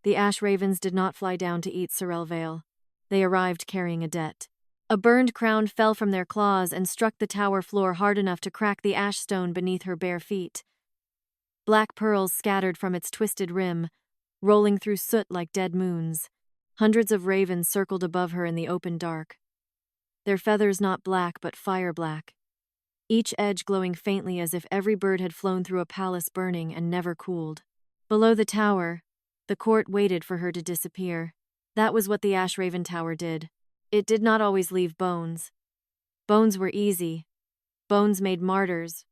The ash ravens did not fly down to eat Serelle Vale. They arrived carrying a debt. A burned crown fell from their claws and struck the tower floor hard enough to crack the ash stone beneath her bare feet. Black pearls scattered from its twisted rim, rolling through soot like dead moons. Hundreds of ravens circled above her in the open dark. Their feathers not black but fire black, each edge glowing faintly as if every bird had flown through a palace burning and never cooled. Below the tower, the court waited for her to disappear. That was what the Ash Raven Tower did. It did not always leave bones. Bones were easy. Bones made martyrs.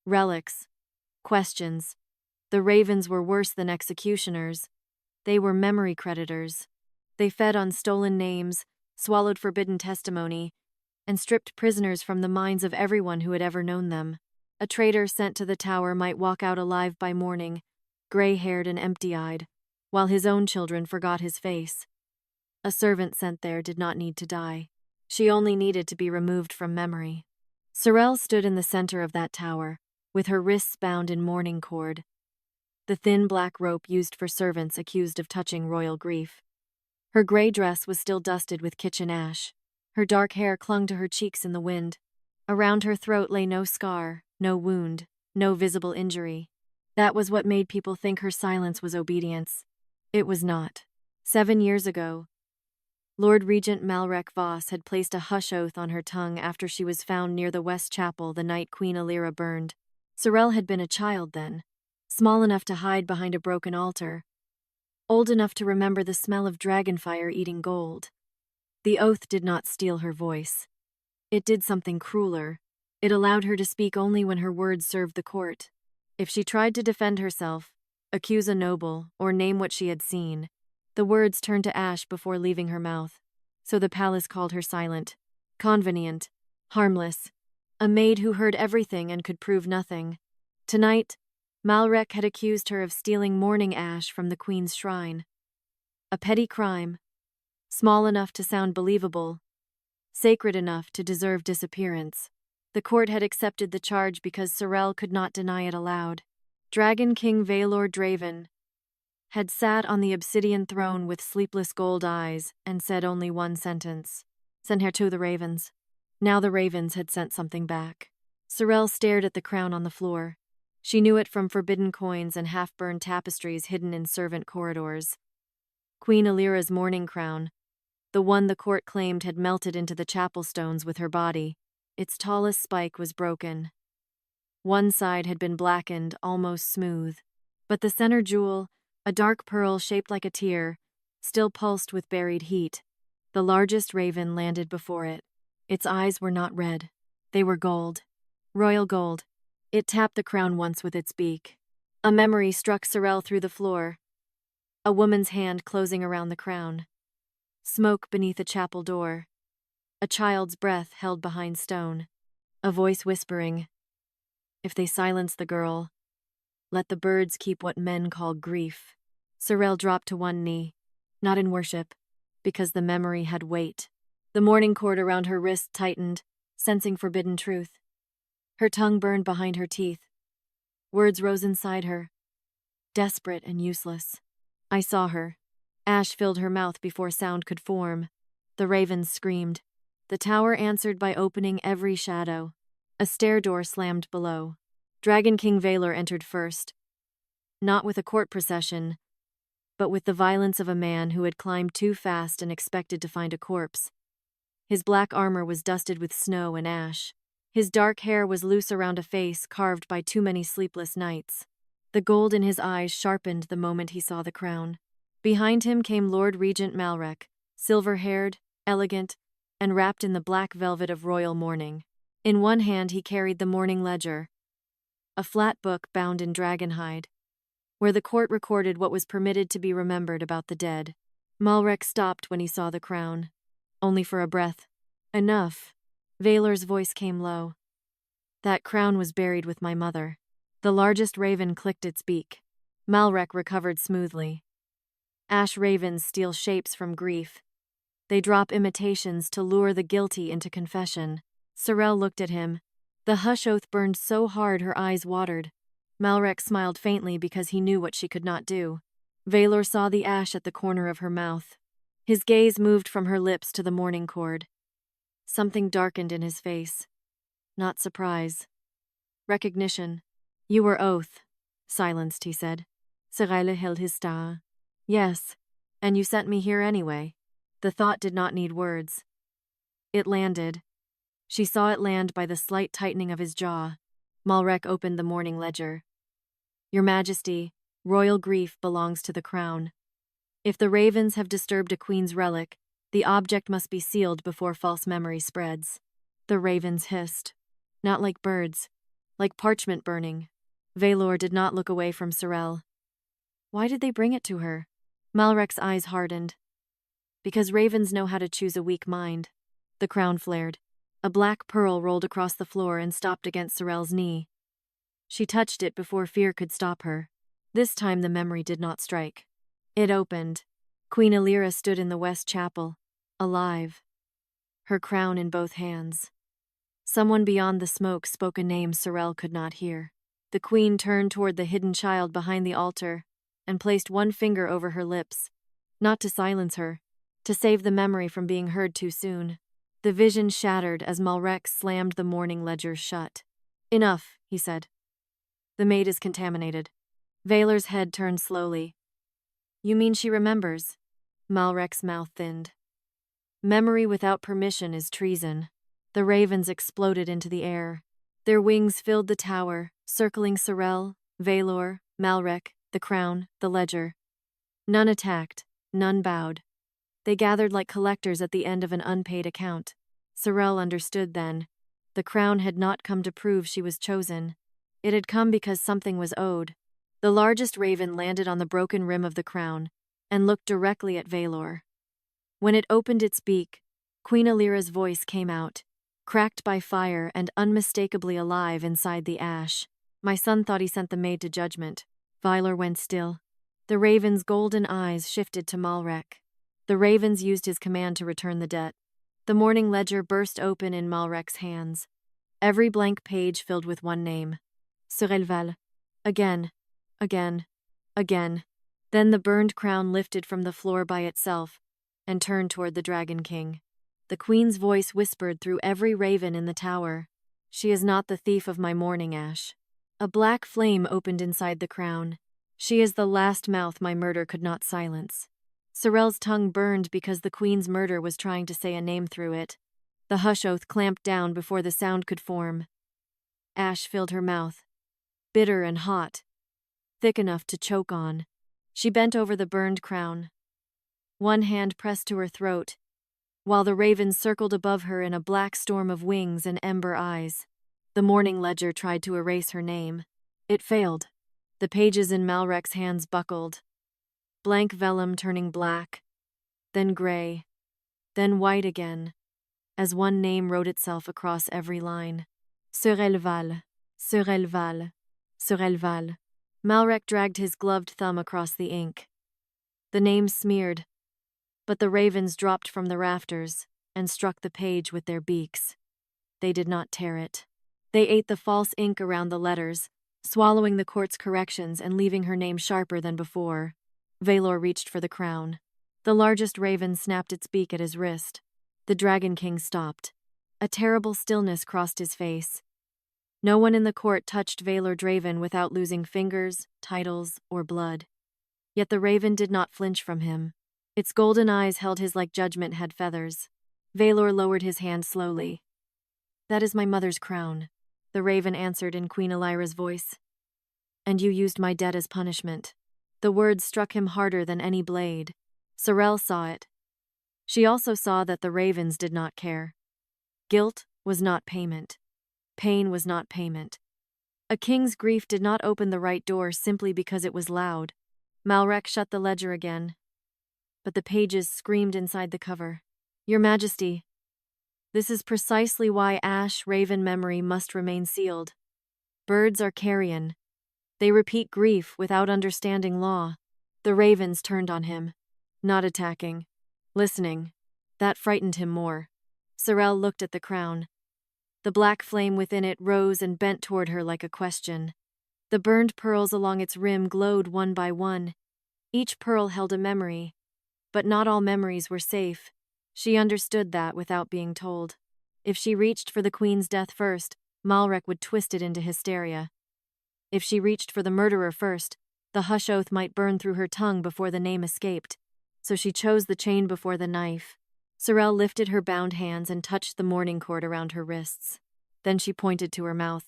Relics. Questions. The ravens were worse than executioners. They were memory creditors. They fed on stolen names, swallowed forbidden testimony, and stripped prisoners from the minds of everyone who had ever known them. A traitor sent to the tower might walk out alive by morning, gray-haired and empty-eyed, while his own children forgot his face. A servant sent there did not need to die. She only needed to be removed from memory. Serelle stood in the center of that tower, with her wrists bound in mourning cord, the thin black rope used for servants accused of touching royal grief. Her gray dress was still dusted with kitchen ash. Her dark hair clung to her cheeks in the wind. Around her throat lay no scar, no wound, no visible injury. That was what made people think her silence was obedience. It was not. 7 years ago, Lord Regent Malrec Voss had placed a hush oath on her tongue after she was found near the West Chapel the night Queen Ilyra burned. Serelle had been a child then, small enough to hide behind a broken altar, old enough to remember the smell of dragonfire eating gold. The oath did not steal her voice. It did something crueler. It allowed her to speak only when her words served the court. If she tried to defend herself, accuse a noble, or name what she had seen, the words turned to ash before leaving her mouth. So the palace called her silent, convenient, harmless, a maid who heard everything and could prove nothing. Tonight, Malrec had accused her of stealing mourning ash from the queen's shrine. A petty crime, small enough to sound believable, sacred enough to deserve disappearance. The court had accepted the charge because Serelle could not deny it aloud. Dragon King Vaelor Draven had sat on the obsidian throne with sleepless gold eyes and said only one sentence: "Send her to the ravens." Now the ravens had sent something back. Serelle stared at the crown on the floor. She knew it from forbidden coins and half-burned tapestries hidden in servant corridors. Queen Ilyra's mourning crown, the one the court claimed had melted into the chapel stones with her body. Its tallest spike was broken. One side had been blackened, almost smooth, but the center jewel, a dark pearl shaped like a tear, still pulsed with buried heat. The largest raven landed before it. Its eyes were not red. They were gold. Royal gold. It tapped the crown once with its beak. A memory struck Serelle through the floor. A woman's hand closing around the crown. Smoke beneath a chapel door. A child's breath held behind stone. A voice whispering, "If they silence the girl, let the birds keep what men call grief." Serelle dropped to one knee, not in worship, because the memory had weight. The mourning cord around her wrist tightened, sensing forbidden truth. Her tongue burned behind her teeth. Words rose inside her, desperate and useless. "I saw her." Ash filled her mouth before sound could form. The ravens screamed. The tower answered by opening every shadow. A stair door slammed below. Dragon King Vaelor entered first, not with a court procession, but with the violence of a man who had climbed too fast and expected to find a corpse. His black armor was dusted with snow and ash. His dark hair was loose around a face carved by too many sleepless nights. The gold in his eyes sharpened the moment he saw the crown. Behind him came Lord Regent Malrec, silver-haired, elegant, and wrapped in the black velvet of royal mourning. In one hand he carried the Mourning Ledger, a flat book bound in dragonhide, where the court recorded what was permitted to be remembered about the dead. Malrec stopped when he saw the crown, only for a breath. "Enough." Vaelor's voice came low. "That crown was buried with my mother." The largest raven clicked its beak. Malrec recovered smoothly. Ash ravens steal shapes from grief. They drop imitations to lure the guilty into confession. Serelle looked at him. The hush oath burned so hard her eyes watered. Malrec smiled faintly because he knew what she could not do. Vaelor saw the ash at the corner of her mouth. His gaze moved from her lips to the mourning cord. Something darkened in his face. Not surprise. Recognition. You were oath. Silenced, he said. Serelle held his star. Yes, and you sent me here anyway. The thought did not need words. It landed. She saw it land by the slight tightening of his jaw. Malrec opened the Mourning Ledger. Your Majesty, royal grief belongs to the crown. If the ravens have disturbed a queen's relic, the object must be sealed before false memory spreads. The ravens hissed. Not like birds, like parchment burning. Vaelor did not look away from Serelle. Why did they bring it to her? Malrec's eyes hardened. Because ravens know how to choose a weak mind. The crown flared. A black pearl rolled across the floor and stopped against Serelle's knee. She touched it before fear could stop her. This time the memory did not strike. It opened. Queen Ilyra stood in the west chapel, alive, her crown in both hands. Someone beyond the smoke spoke a name Serelle could not hear. The queen turned toward the hidden child behind the altar and placed one finger over her lips, not to silence her, to save the memory from being heard too soon. The vision shattered as Malrec slammed the Mourning Ledger shut. Enough, he said. The maid is contaminated. Vaelor's head turned slowly. You mean she remembers? Malrec's mouth thinned. Memory without permission is treason. The ravens exploded into the air. Their wings filled the tower, circling Serelle, Vaelor, Malrec, the crown, the ledger. None attacked, none bowed. They gathered like collectors at the end of an unpaid account. Serelle understood then. The crown had not come to prove she was chosen. It had come because something was owed. The largest raven landed on the broken rim of the crown and looked directly at Vaelor. When it opened its beak, Queen Ilyra's voice came out, cracked by fire and unmistakably alive inside the ash. My son thought he sent the maid to judgment. Vaelor went still. The raven's golden eyes shifted to Malrec. The ravens used his command to return the debt. The Mourning Ledger burst open in Malrec's hands. Every blank page filled with one name. Serelle Vale. Again. Again. Again. Then the burned crown lifted from the floor by itself and turned toward the Dragon King. The queen's voice whispered through every raven in the tower. She is not the thief of my mourning ash. A black flame opened inside the crown. She is the last mouth my murder could not silence. Serelle's tongue burned because the queen's murder was trying to say a name through it. The hush oath clamped down before the sound could form. Ash filled her mouth, bitter and hot, thick enough to choke on. She bent over the burned crown. One hand pressed to her throat, while the ravens circled above her in a black storm of wings and ember eyes. The Mourning Ledger tried to erase her name. It failed. The pages in Malrec's hands buckled. Blank vellum turning black, then gray, then white again, as one name wrote itself across every line. Serelle Vale, Serelle Vale, Serelle Vale. Malrec dragged his gloved thumb across the ink. The name smeared, but the ravens dropped from the rafters and struck the page with their beaks. They did not tear it. They ate the false ink around the letters, swallowing the court's corrections and leaving her name sharper than before. Vaelor reached for the crown. The largest raven snapped its beak at his wrist. The Dragon King stopped. A terrible stillness crossed his face. No one in the court touched Vaelor Draven without losing fingers, titles, or blood. Yet the raven did not flinch from him. Its golden eyes held his like judgment had feathers. Vaelor lowered his hand slowly. That is my mother's crown, the raven answered in Queen Ilyra's voice. And you used my debt as punishment. The words struck him harder than any blade. Serelle saw it. She also saw that the ravens did not care. Guilt was not payment. Pain was not payment. A king's grief did not open the right door simply because it was loud. Malrec shut the ledger again. But the pages screamed inside the cover. Your Majesty, this is precisely why ash raven memory must remain sealed. Birds are carrion. They repeat grief without understanding law. The ravens turned on him, not attacking, listening. That frightened him more. Serelle looked at the crown. The black flame within it rose and bent toward her like a question. The burned pearls along its rim glowed one by one. Each pearl held a memory, but not all memories were safe. She understood that without being told. If she reached for the queen's death first, Malrec would twist it into hysteria. If she reached for the murderer first, the hush oath might burn through her tongue before the name escaped. So she chose the chain before the knife. Serelle lifted her bound hands and touched the mourning cord around her wrists. Then she pointed to her mouth.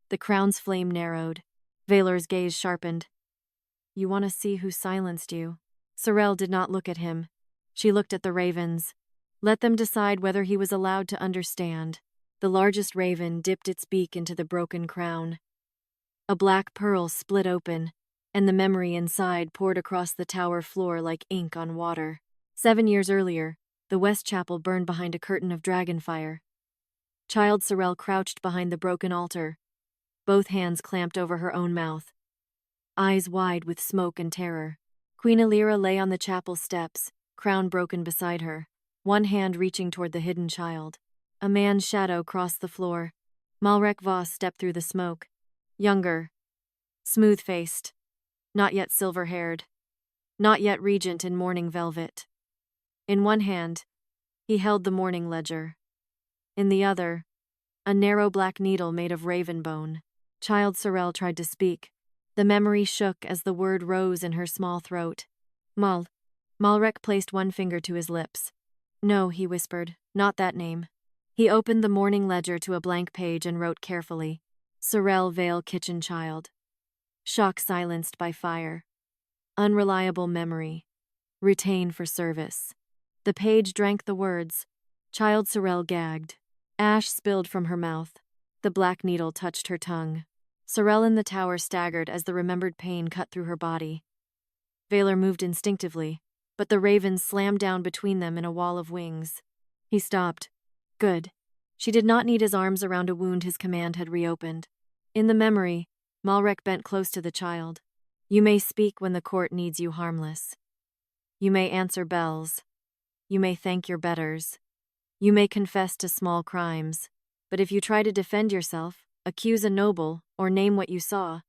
The crown's flame narrowed. Vaelor's gaze sharpened. You want to see who silenced you? Serelle did not look at him. She looked at the ravens. Let them decide whether he was allowed to understand. The largest raven dipped its beak into the broken crown. A black pearl split open, and the memory inside poured across the tower floor like ink on water. 7 years earlier, the West Chapel burned behind a curtain of dragon fire. Child Serelle crouched behind the broken altar, both hands clamped over her own mouth, eyes wide with smoke and terror. Queen Ilyra lay on the chapel steps, crown broken beside her, one hand reaching toward the hidden child. A man's shadow crossed the floor. Malrec Voss stepped through the smoke. Younger, smooth-faced, not yet silver-haired, not yet regent in mourning velvet. In one hand, he held the Mourning Ledger. In the other, a narrow black needle made of raven bone. Child Serelle tried to speak. The memory shook as the word rose in her small throat. Malrec placed one finger to his lips. No, he whispered, not that name. He opened the Mourning Ledger to a blank page and wrote carefully, Serelle Vale Kitchen Child. Shock silenced by fire. Unreliable memory. Retain for service. The page drank the words. Child Serelle gagged. Ash spilled from her mouth. The black needle touched her tongue. Serelle in the tower staggered as the remembered pain cut through her body. Vaelor moved instinctively, but the ravens slammed down between them in a wall of wings. He stopped. Good. She did not need his arms around a wound his command had reopened. In the memory, Malrec bent close to the child. You may speak when the court needs you harmless. You may answer bells. You may thank your betters. You may confess to small crimes. But if you try to defend yourself, accuse a noble, or name what you saw,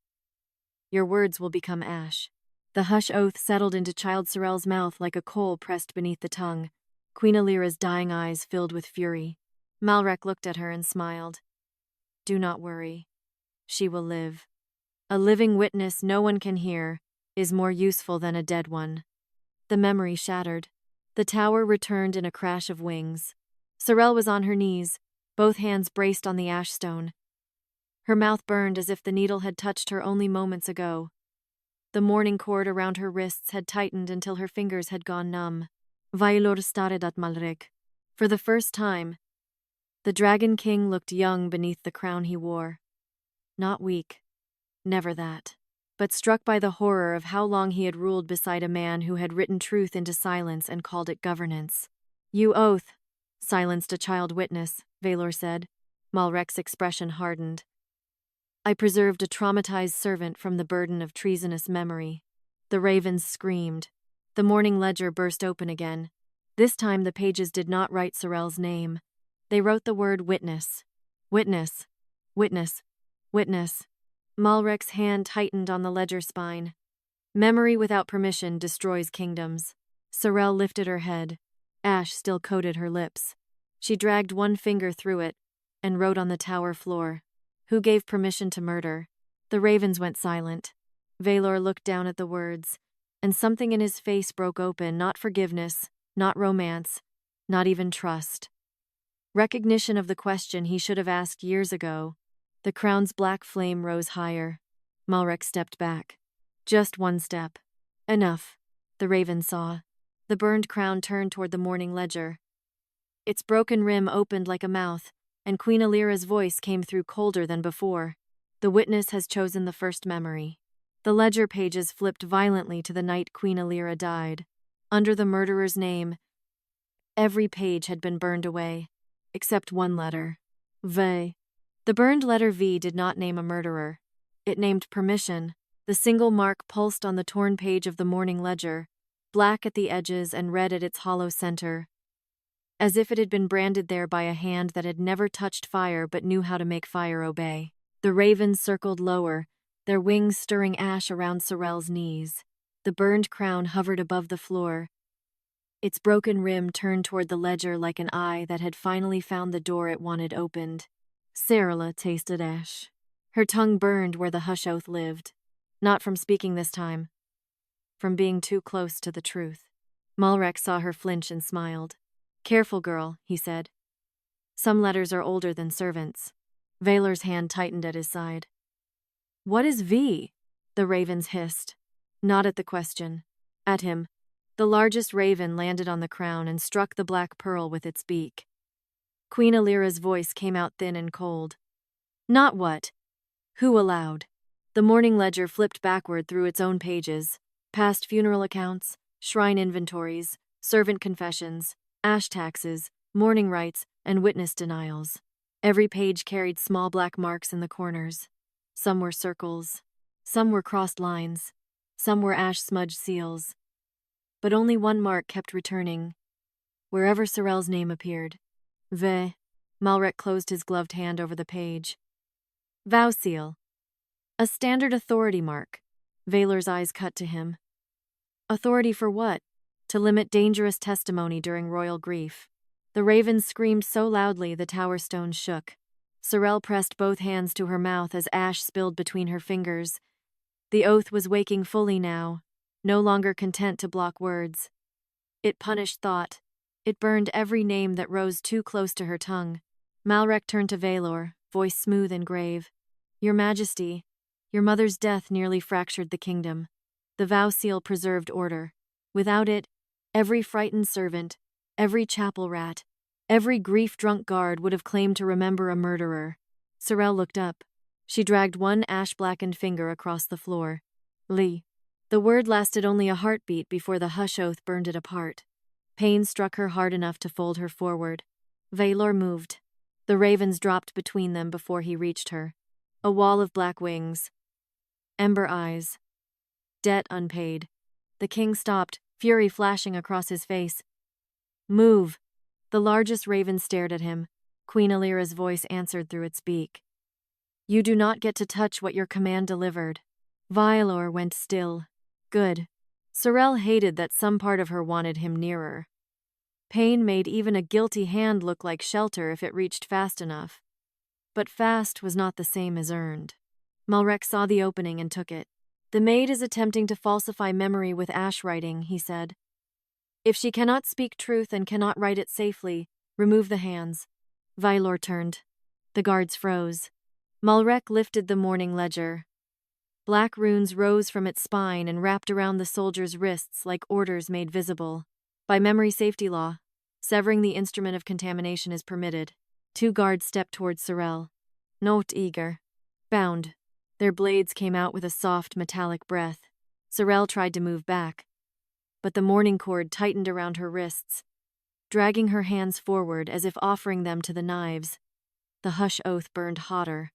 your words will become ash. The hush oath settled into Child Serelle's mouth like a coal pressed beneath the tongue. Queen Ilyra's dying eyes filled with fury. Malrec looked at her and smiled. Do not worry. She will live. A living witness no one can hear is more useful than a dead one. The memory shattered. The tower returned in a crash of wings. Serelle was on her knees, both hands braced on the ash stone. Her mouth burned as if the needle had touched her only moments ago. The mourning cord around her wrists had tightened until her fingers had gone numb. Vaelor stared at Malrec. For the first time, the Dragon King looked young beneath the crown he wore. Not weak. Never that. But struck by the horror of how long he had ruled beside a man who had written truth into silence and called it governance. You oath, silenced a child witness, Vaelor said. Malrec's expression hardened. I preserved a traumatized servant from the burden of treasonous memory. The ravens screamed. The Mourning Ledger burst open again. This time the pages did not write Serelle's name. They wrote the word witness. Witness. Witness. Witness. Malrec's hand tightened on the ledger spine. Memory without permission destroys kingdoms. Serelle lifted her head. Ash still coated her lips. She dragged one finger through it and wrote on the tower floor. Who gave permission to murder? The ravens went silent. Vaelor looked down at the words, and something in his face broke open, not forgiveness, not romance, not even trust. Recognition of the question he should have asked years ago. The crown's black flame rose higher. Malrec stepped back. Just one step. Enough, the raven saw. The burned crown turned toward the Mourning Ledger. Its broken rim opened like a mouth, and Queen Ilyra's voice came through colder than before. The witness has chosen the first memory. The ledger pages flipped violently to the night Queen Ilyra died. Under the murderer's name, every page had been burned away, except one letter. V. The burned letter V did not name a murderer. It named permission. The single mark pulsed on the torn page of the Mourning Ledger, black at the edges and red at its hollow center, as if it had been branded there by a hand that had never touched fire but knew how to make fire obey. The ravens circled lower, their wings stirring ash around Serelle's knees. The burned crown hovered above the floor, its broken rim turned toward the ledger like an eye that had finally found the door it wanted opened. Serelle tasted ash. Her tongue burned where the hush oath lived. Not from speaking this time. From being too close to the truth. Malrec saw her flinch and smiled. "Careful, girl," he said. "Some letters are older than servants." Vaelor's hand tightened at his side. "What is V?" the ravens hissed. Not at the question. At him. The largest raven landed on the crown and struck the black pearl with its beak. Queen Ilyra's voice came out thin and cold. "Not what? Who allowed?" The Mourning Ledger flipped backward through its own pages, past funeral accounts, shrine inventories, servant confessions, ash taxes, mourning rites, and witness denials. Every page carried small black marks in the corners. Some were circles, some were crossed lines, some were ash-smudged seals. But only one mark kept returning, wherever Serelle's name appeared. Malrec closed his gloved hand over the page. Vow-Seal. A standard authority mark. Vaelor's eyes cut to him. Authority for what? To limit dangerous testimony during royal grief. The ravens screamed so loudly the tower stones shook. Serelle pressed both hands to her mouth as ash spilled between her fingers. The oath was waking fully now, no longer content to block words. It punished thought. It burned every name that rose too close to her tongue. Malrec turned to Vaelor, voice smooth and grave. "Your Majesty, your mother's death nearly fractured the kingdom. The Vow-Seal preserved order. Without it, every frightened servant, every chapel rat, every grief-drunk guard would have claimed to remember a murderer." Serelle looked up. She dragged one ash-blackened finger across the floor. "Li." The word lasted only a heartbeat before the hush oath burned it apart. Pain struck her hard enough to fold her forward. Vaelor moved. The ravens dropped between them before he reached her. A wall of black wings. Ember eyes. Debt unpaid. The king stopped, fury flashing across his face. "Move." The largest raven stared at him. Queen Ilyra's voice answered through its beak. "You do not get to touch what your command delivered." Vaelor went still. Good. Serelle hated that some part of her wanted him nearer. Pain made even a guilty hand look like shelter if it reached fast enough. But fast was not the same as earned. Malrec saw the opening and took it. "The maid is attempting to falsify memory with ash writing," he said. "If she cannot speak truth and cannot write it safely, remove the hands." Vaelor turned. The guards froze. Malrec lifted the Mourning Ledger. Black runes rose from its spine and wrapped around the soldier's wrists like orders made visible. By memory safety law, severing the instrument of contamination is permitted. Two guards stepped towards Serelle. Not eager. Bound. Their blades came out with a soft metallic breath. Serelle tried to move back, but the mourning cord tightened around her wrists, dragging her hands forward as if offering them to the knives. The hush oath burned hotter.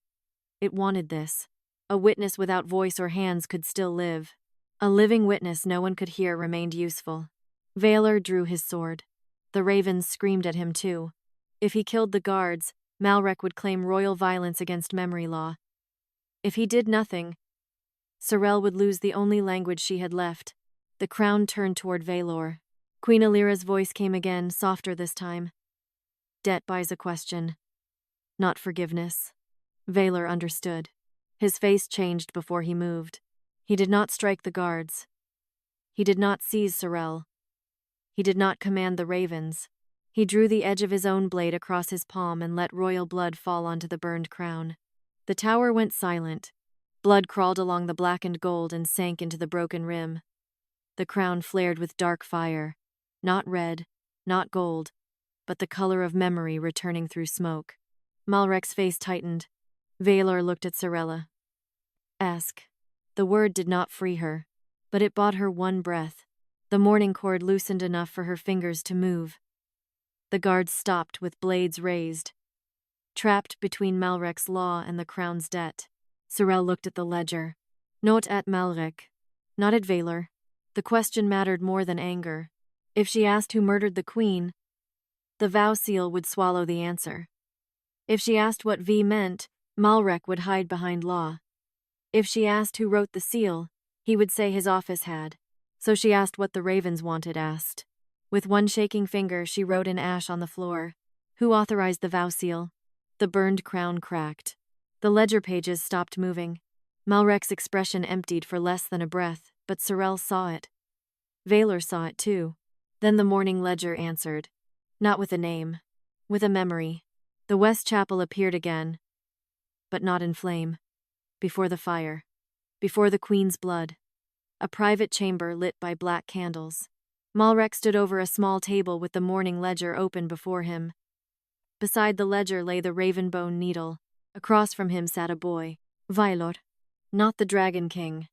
It wanted this. A witness without voice or hands could still live. A living witness no one could hear remained useful. Vaelor drew his sword. The ravens screamed at him too. If he killed the guards, Malrec would claim royal violence against memory law. If he did nothing, Serelle would lose the only language she had left. The crown turned toward Vaelor. Queen Ilyra's voice came again, softer this time. "Debt buys a question, not forgiveness." Vaelor understood. His face changed before he moved. He did not strike the guards. He did not seize Serelle. He did not command the ravens. He drew the edge of his own blade across his palm and let royal blood fall onto the burned crown. The tower went silent. Blood crawled along the blackened gold and sank into the broken rim. The crown flared with dark fire. Not red, not gold, but the color of memory returning through smoke. Malrec's face tightened. Vaelor looked at Serelle. "Ask." The word did not free her, but it bought her one breath. The mourning cord loosened enough for her fingers to move. The guards stopped with blades raised. Trapped between Malrec's law and the crown's debt, Serelle looked at the ledger. Not at Malrec, not at Vaelor. The question mattered more than anger. If she asked who murdered the queen, the Vow-Seal would swallow the answer. If she asked what V meant, Malrec would hide behind law. If she asked who wrote the seal, he would say his office had. So she asked what the ravens wanted asked. With one shaking finger, she wrote in ash on the floor. Who authorized the Vow-Seal? The burned crown cracked. The ledger pages stopped moving. Malrec's expression emptied for less than a breath, but Serelle saw it. Vaelor saw it too. Then the Mourning Ledger answered. Not with a name. With a memory. The West Chapel appeared again. But not in flame. Before the fire. Before the Queen's blood. A private chamber lit by black candles. Malrec stood over a small table with the Mourning Ledger open before him. Beside the ledger lay the raven-bone needle. Across from him sat a boy. Vaelor. Not the Dragon King.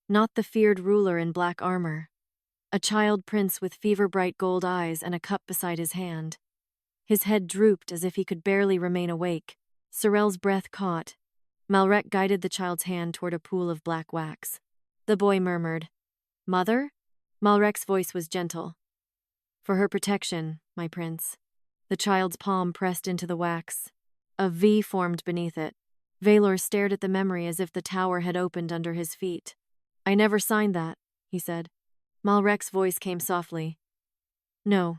Not the feared ruler in black armor. A child prince with fever-bright gold eyes and a cup beside his hand. His head drooped as if he could barely remain awake. Serelle's breath caught. Malrec guided the child's hand toward a pool of black wax. The boy murmured, "Mother?" Malrec's voice was gentle. "For her protection, my prince." The child's palm pressed into the wax. A V formed beneath it. Vaelor stared at the memory as if the tower had opened under his feet. "I never signed that," he said. Malrec's voice came softly. "No.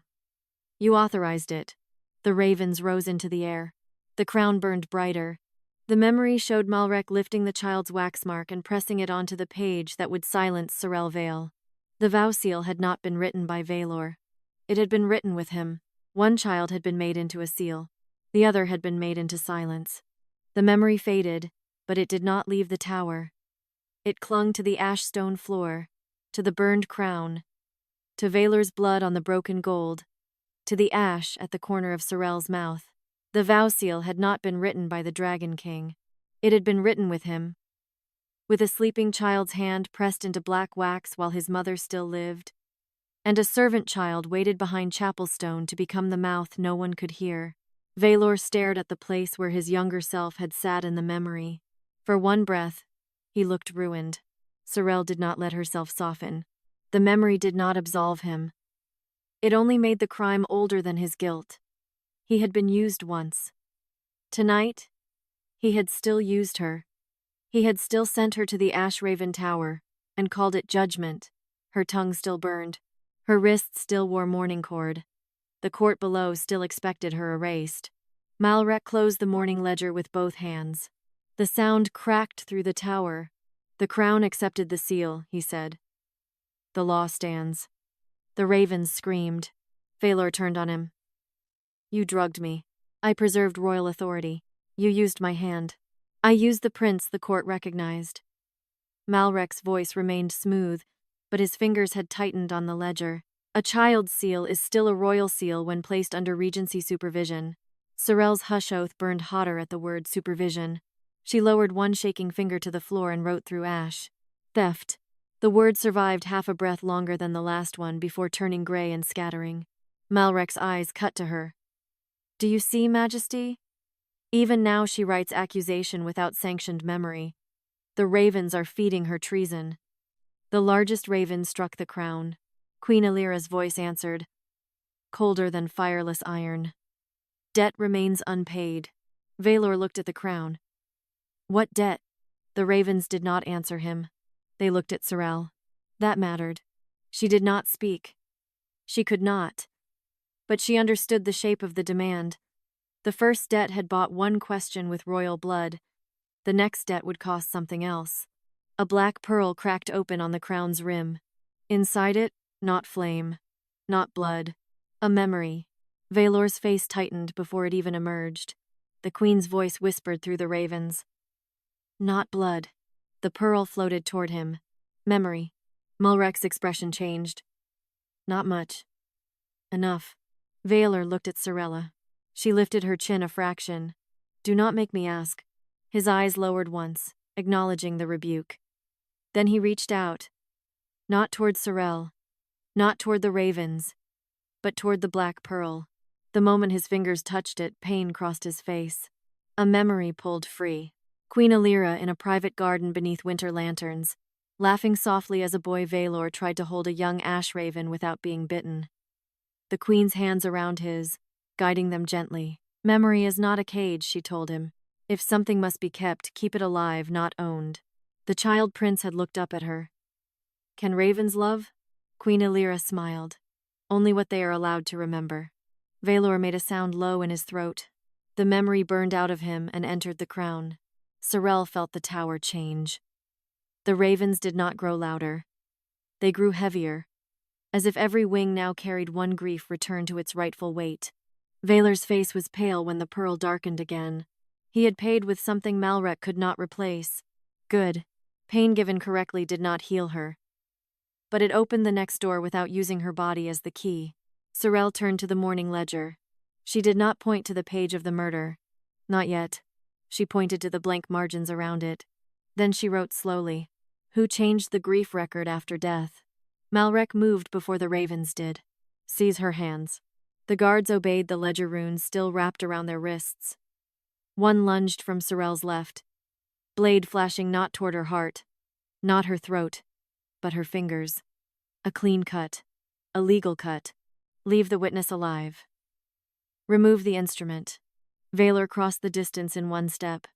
You authorized it." The ravens rose into the air. The crown burned brighter. The memory showed Malrec lifting the child's wax mark and pressing it onto the page that would silence Serelle Vale. The Vow-Seal had not been written by Vaelor. It had been written with him. One child had been made into a seal. The other had been made into silence. The memory faded, but it did not leave the tower. It clung to the ash stone floor, to the burned crown, to Vaelor's blood on the broken gold, to the ash at the corner of Serelle's mouth. The Vow-Seal had not been written by the Dragon King. It had been written with him. With a sleeping child's hand pressed into black wax while his mother still lived. And a servant child waited behind chapel stone to become the mouth no one could hear. Vaelor stared at the place where his younger self had sat in the memory. For one breath, he looked ruined. Serelle did not let herself soften. The memory did not absolve him. It only made the crime older than his guilt. He had been used once. Tonight, he had still used her. He had still sent her to the Ash Raven Tower, and called it judgment. Her tongue still burned. Her wrists still wore mourning cord. The court below still expected her erased. Malrec closed the Mourning Ledger with both hands. The sound cracked through the tower. "The crown accepted the seal," he said. "The law stands." The ravens screamed. Vaelor turned on him. "You drugged me. I preserved royal authority. You used my hand. I used the prince the court recognized." Malrec's voice remained smooth, but his fingers had tightened on the ledger. A child's seal is still a royal seal when placed under regency supervision. Serelle's hush oath burned hotter at the word supervision. She lowered one shaking finger to the floor and wrote through ash. "Theft." The word survived half a breath longer than the last one before turning gray and scattering. Malrec's eyes cut to her. "Do you see, Majesty? Even now she writes accusation without sanctioned memory. The ravens are feeding her treason." The largest raven struck the crown. Queen Ilyra's voice answered, colder than fireless iron. "Debt remains unpaid." Vaelor looked at the crown. "What debt?" The ravens did not answer him. They looked at Serelle. That mattered. She did not speak. She could not. But she understood the shape of the demand. The first debt had bought one question with royal blood. The next debt would cost something else. A black pearl cracked open on the crown's rim. Inside it, not flame, not blood, a memory. Vaelor's face tightened before it even emerged. The queen's voice whispered through the ravens. "Not blood." The pearl floated toward him. "Memory." Malrec's expression changed. "Not much." "Enough." Vaelor looked at Serelle. She lifted her chin a fraction. "Do not make me ask." His eyes lowered once, acknowledging the rebuke. Then he reached out. Not toward Serelle, not toward the ravens, but toward the black pearl. The moment his fingers touched it, pain crossed his face. A memory pulled free. Queen Ilyra in a private garden beneath winter lanterns, laughing softly as a boy Vaelor tried to hold a young ash raven without being bitten. The queen's hands around his, guiding them gently. "Memory is not a cage," she told him. "If something must be kept, keep it alive, not owned." The child prince had looked up at her. Can ravens love? Queen Ilyra smiled. Only what they are allowed to remember. Vaelor made a sound low in his throat. The memory burned out of him and entered the crown. Serelle felt the tower change. The ravens did not grow louder. They grew heavier, as if every wing now carried one grief returned to its rightful weight. Vaelor's face was pale when the pearl darkened again. He had paid with something Malrec could not replace. Good. Pain given correctly did not heal her. But it opened the next door without using her body as the key. Serelle turned to the Mourning Ledger. She did not point to the page of the murder. Not yet. She pointed to the blank margins around it. Then she wrote slowly. Who changed the grief record after death? Malrec moved before the ravens did. Seize her hands. The guards obeyed, the ledger runes still wrapped around their wrists. One lunged from Serelle's left, blade flashing not toward her heart, not her throat, but her fingers. A clean cut. A legal cut. Leave the witness alive. Remove the instrument. Vaelor crossed the distance in one step.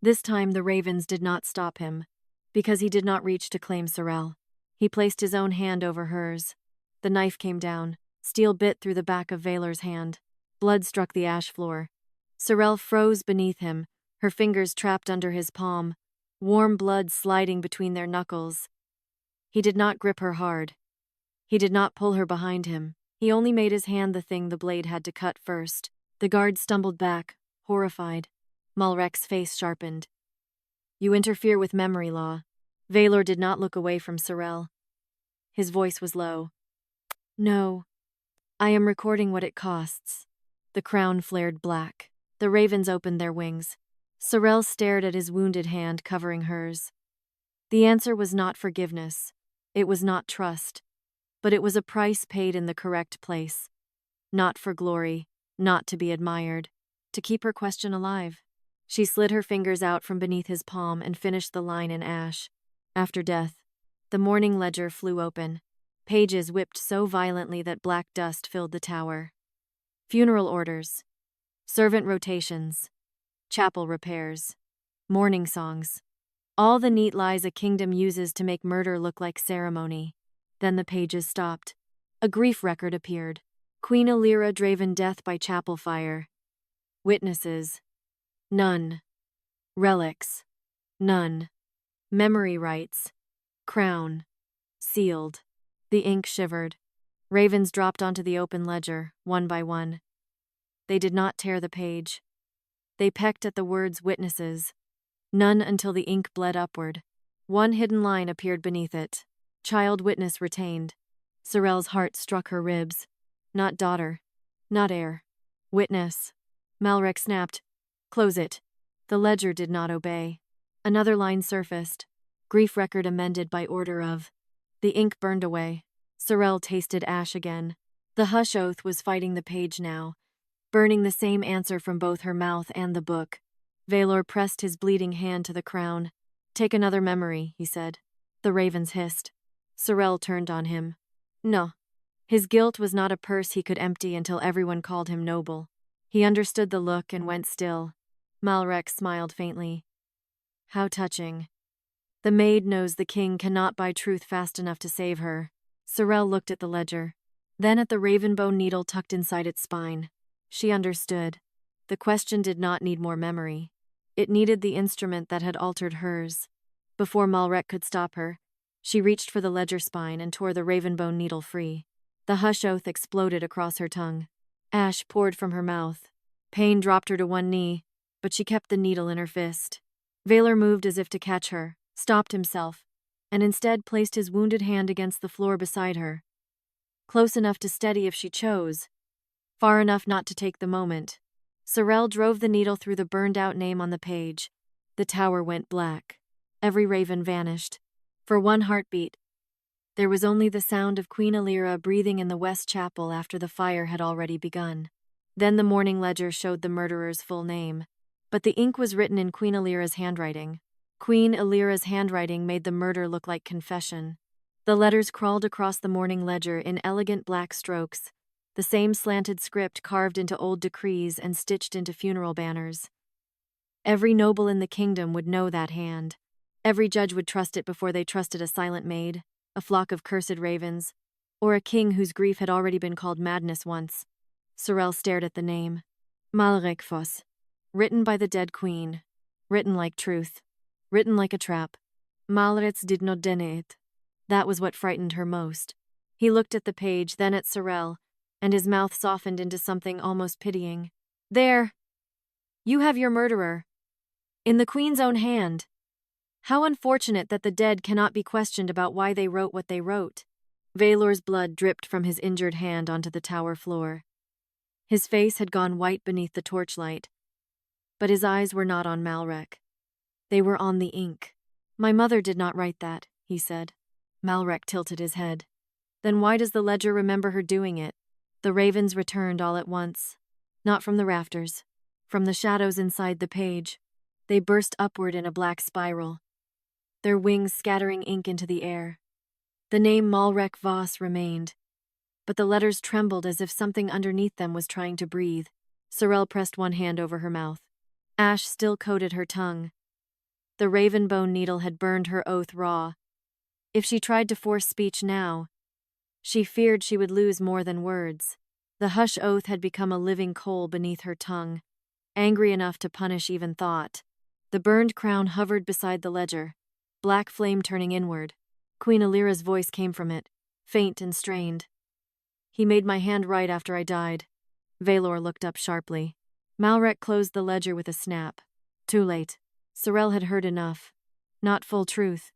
This time the ravens did not stop him, because he did not reach to claim Serelle. He placed his own hand over hers. The knife came down. Steel bit through the back of Vaelor's hand. Blood struck the ash floor. Serelle froze beneath him, her fingers trapped under his palm, warm blood sliding between their knuckles. He did not grip her hard. He did not pull her behind him. He only made his hand the thing the blade had to cut first. The guard stumbled back, horrified. Malrec's face sharpened. You interfere with memory law. Vaelor did not look away from Serelle. His voice was low. No. I am recording what it costs. The crown flared black. The ravens opened their wings. Serelle stared at his wounded hand covering hers. The answer was not forgiveness. It was not trust. But it was a price paid in the correct place. Not for glory, not to be admired. To keep her question alive. She slid her fingers out from beneath his palm and finished the line in ash. After death, the Mourning Ledger flew open. Pages whipped so violently that black dust filled the tower. Funeral orders. Servant rotations. Chapel repairs. Mourning songs. All the neat lies a kingdom uses to make murder look like ceremony. Then the pages stopped. A grief record appeared. Queen Ilyra draven death by chapel fire. Witnesses. None. Relics. None. Memory rites. Crown. Sealed. The ink shivered. Ravens dropped onto the open ledger, one by one. They did not tear the page. They pecked at the words witnesses. None until the ink bled upward. One hidden line appeared beneath it. Child witness retained. Serelle's heart struck her ribs. Not daughter. Not heir. Witness. Malrec snapped. Close it. The ledger did not obey. Another line surfaced. Grief record amended by order of. The ink burned away. Serelle tasted ash again. The hush oath was fighting the page now, burning the same answer from both her mouth and the book. Vaelor pressed his bleeding hand to the crown. Take another memory, he said. The ravens hissed. Serelle turned on him. No. His guilt was not a purse he could empty until everyone called him noble. He understood the look and went still. Malrec smiled faintly. How touching. The maid knows the king cannot buy truth fast enough to save her. Serelle looked at the ledger, then at the ravenbow needle tucked inside its spine. She understood. The question did not need more memory. It needed the instrument that had altered hers. Before Malrec could stop her, she reached for the ledger spine and tore the ravenbow needle free. The hush oath exploded across her tongue. Ash poured from her mouth. Pain dropped her to one knee, but she kept the needle in her fist. Vaelor moved as if to catch her, stopped himself, and instead placed his wounded hand against the floor beside her. Close enough to steady if she chose, far enough not to take the moment. Serelle drove the needle through the burned-out name on the page. The tower went black. Every raven vanished. For one heartbeat, there was only the sound of Queen Ilyra breathing in the West Chapel after the fire had already begun. Then the Mourning Ledger showed the murderer's full name, but the ink was written in Queen Ilyra's handwriting. Queen Ilyra's handwriting made the murder look like confession. The letters crawled across the Mourning Ledger in elegant black strokes, the same slanted script carved into old decrees and stitched into funeral banners. Every noble in the kingdom would know that hand. Every judge would trust it before they trusted a silent maid. a flock of cursed ravens, or a king whose grief had already been called madness once. Serelle stared at the name. Malrec Foss. Written by the dead queen. Written like truth. Written like a trap. Malrec did not denet. That was what frightened her most. He looked at the page, then at Serelle, and his mouth softened into something almost pitying. There! You have your murderer. In the queen's own hand. How unfortunate that the dead cannot be questioned about why they wrote what they wrote. Vaelor's blood dripped from his injured hand onto the tower floor. His face had gone white beneath the torchlight, but his eyes were not on Malrec. They were on the ink. My mother did not write that, he said. Malrec tilted his head. Then why does the ledger remember her doing it? The ravens returned all at once. Not from the rafters. From the shadows inside the page. They burst upward in a black spiral, their wings scattering ink into the air. The name Malrec Voss remained, but the letters trembled as if something underneath them was trying to breathe. Serelle pressed one hand over her mouth. Ash still coated her tongue. The raven bone needle had burned her oath raw. If she tried to force speech now, she feared she would lose more than words. The hush oath had become a living coal beneath her tongue, angry enough to punish even thought. The burned crown hovered beside the ledger, black flame turning inward. Queen Ilyra's voice came from it, faint and strained. He made my hand right after I died. Vaelor looked up sharply. Malrec closed the ledger with a snap. Too late. Serelle had heard enough. Not full truth.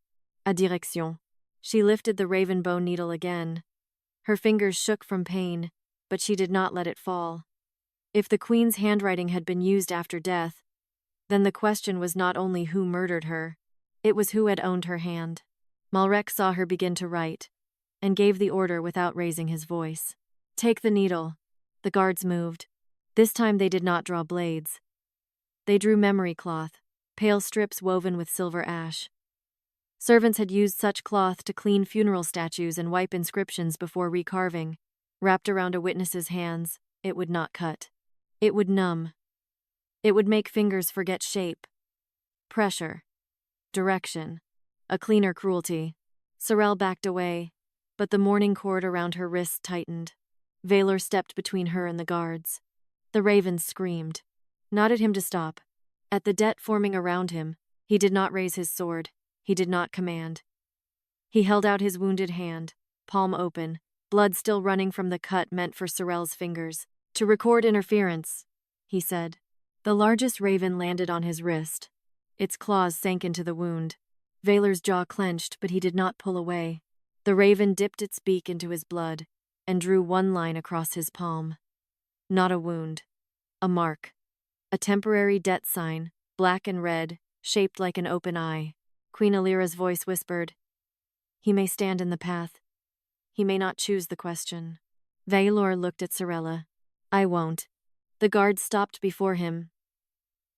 A direction. She lifted the raven bone needle again. Her fingers shook from pain, but she did not let it fall. If the queen's handwriting had been used after death, then the question was not only who murdered her, it was who had owned her hand. Malrec saw her begin to write, and gave the order without raising his voice. Take the needle. The guards moved. This time they did not draw blades. They drew memory cloth, pale strips woven with silver ash. Servants had used such cloth to clean funeral statues and wipe inscriptions before recarving. Wrapped around a witness's hands, it would not cut. It would numb. It would make fingers forget shape. Pressure. Direction. A cleaner cruelty. Serelle backed away, but the mourning cord around her wrists tightened. Vaelor stepped between her and the guards. The ravens screamed. Not at him to stop. At the debt forming around him, he did not raise his sword. He did not command. He held out his wounded hand, palm open, blood still running from the cut meant for Serelle's fingers. To record interference, he said. The largest raven landed on his wrist. Its claws sank into the wound. Vaelor's jaw clenched, but he did not pull away. The raven dipped its beak into his blood and drew one line across his palm. Not a wound. A mark. A temporary debt sign, black and red, shaped like an open eye. Queen Ilyra's voice whispered, He may stand in the path. He may not choose the question. Vaelor looked at Serelle. I won't. The guards stopped before him,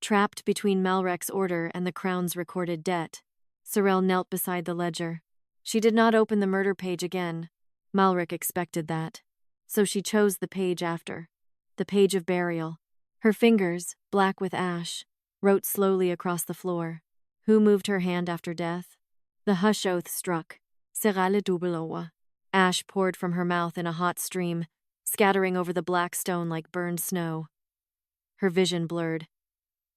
trapped between Malrec's order and the crown's recorded debt. Serelle knelt beside the ledger. She did not open the murder page again. Malrec expected that. So she chose the page after. The page of burial. Her fingers, black with ash, wrote slowly across the floor. Who moved her hand after death? The hush oath struck. Serelle Vale. Ash poured from her mouth in a hot stream, scattering over the black stone like burned snow. Her vision blurred.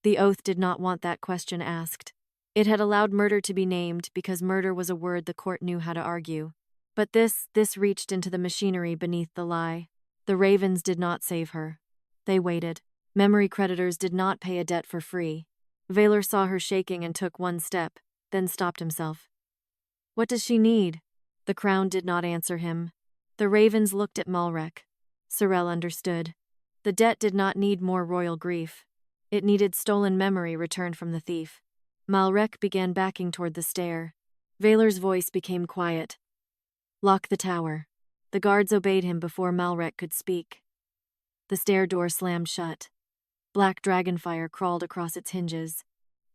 The oath did not want that question asked. It had allowed murder to be named because murder was a word the court knew how to argue. But this reached into the machinery beneath the lie. The ravens did not save her. They waited. Memory creditors did not pay a debt for free. Vaelor saw her shaking and took one step, then stopped himself. What does she need? The crown did not answer him. The ravens looked at Malrec. Serelle understood. The debt did not need more royal grief. It needed stolen memory returned from the thief. Malrec began backing toward the stair. Vaelor's voice became quiet. Lock the tower. The guards obeyed him before Malrec could speak. The stair door slammed shut. Black dragonfire crawled across its hinges.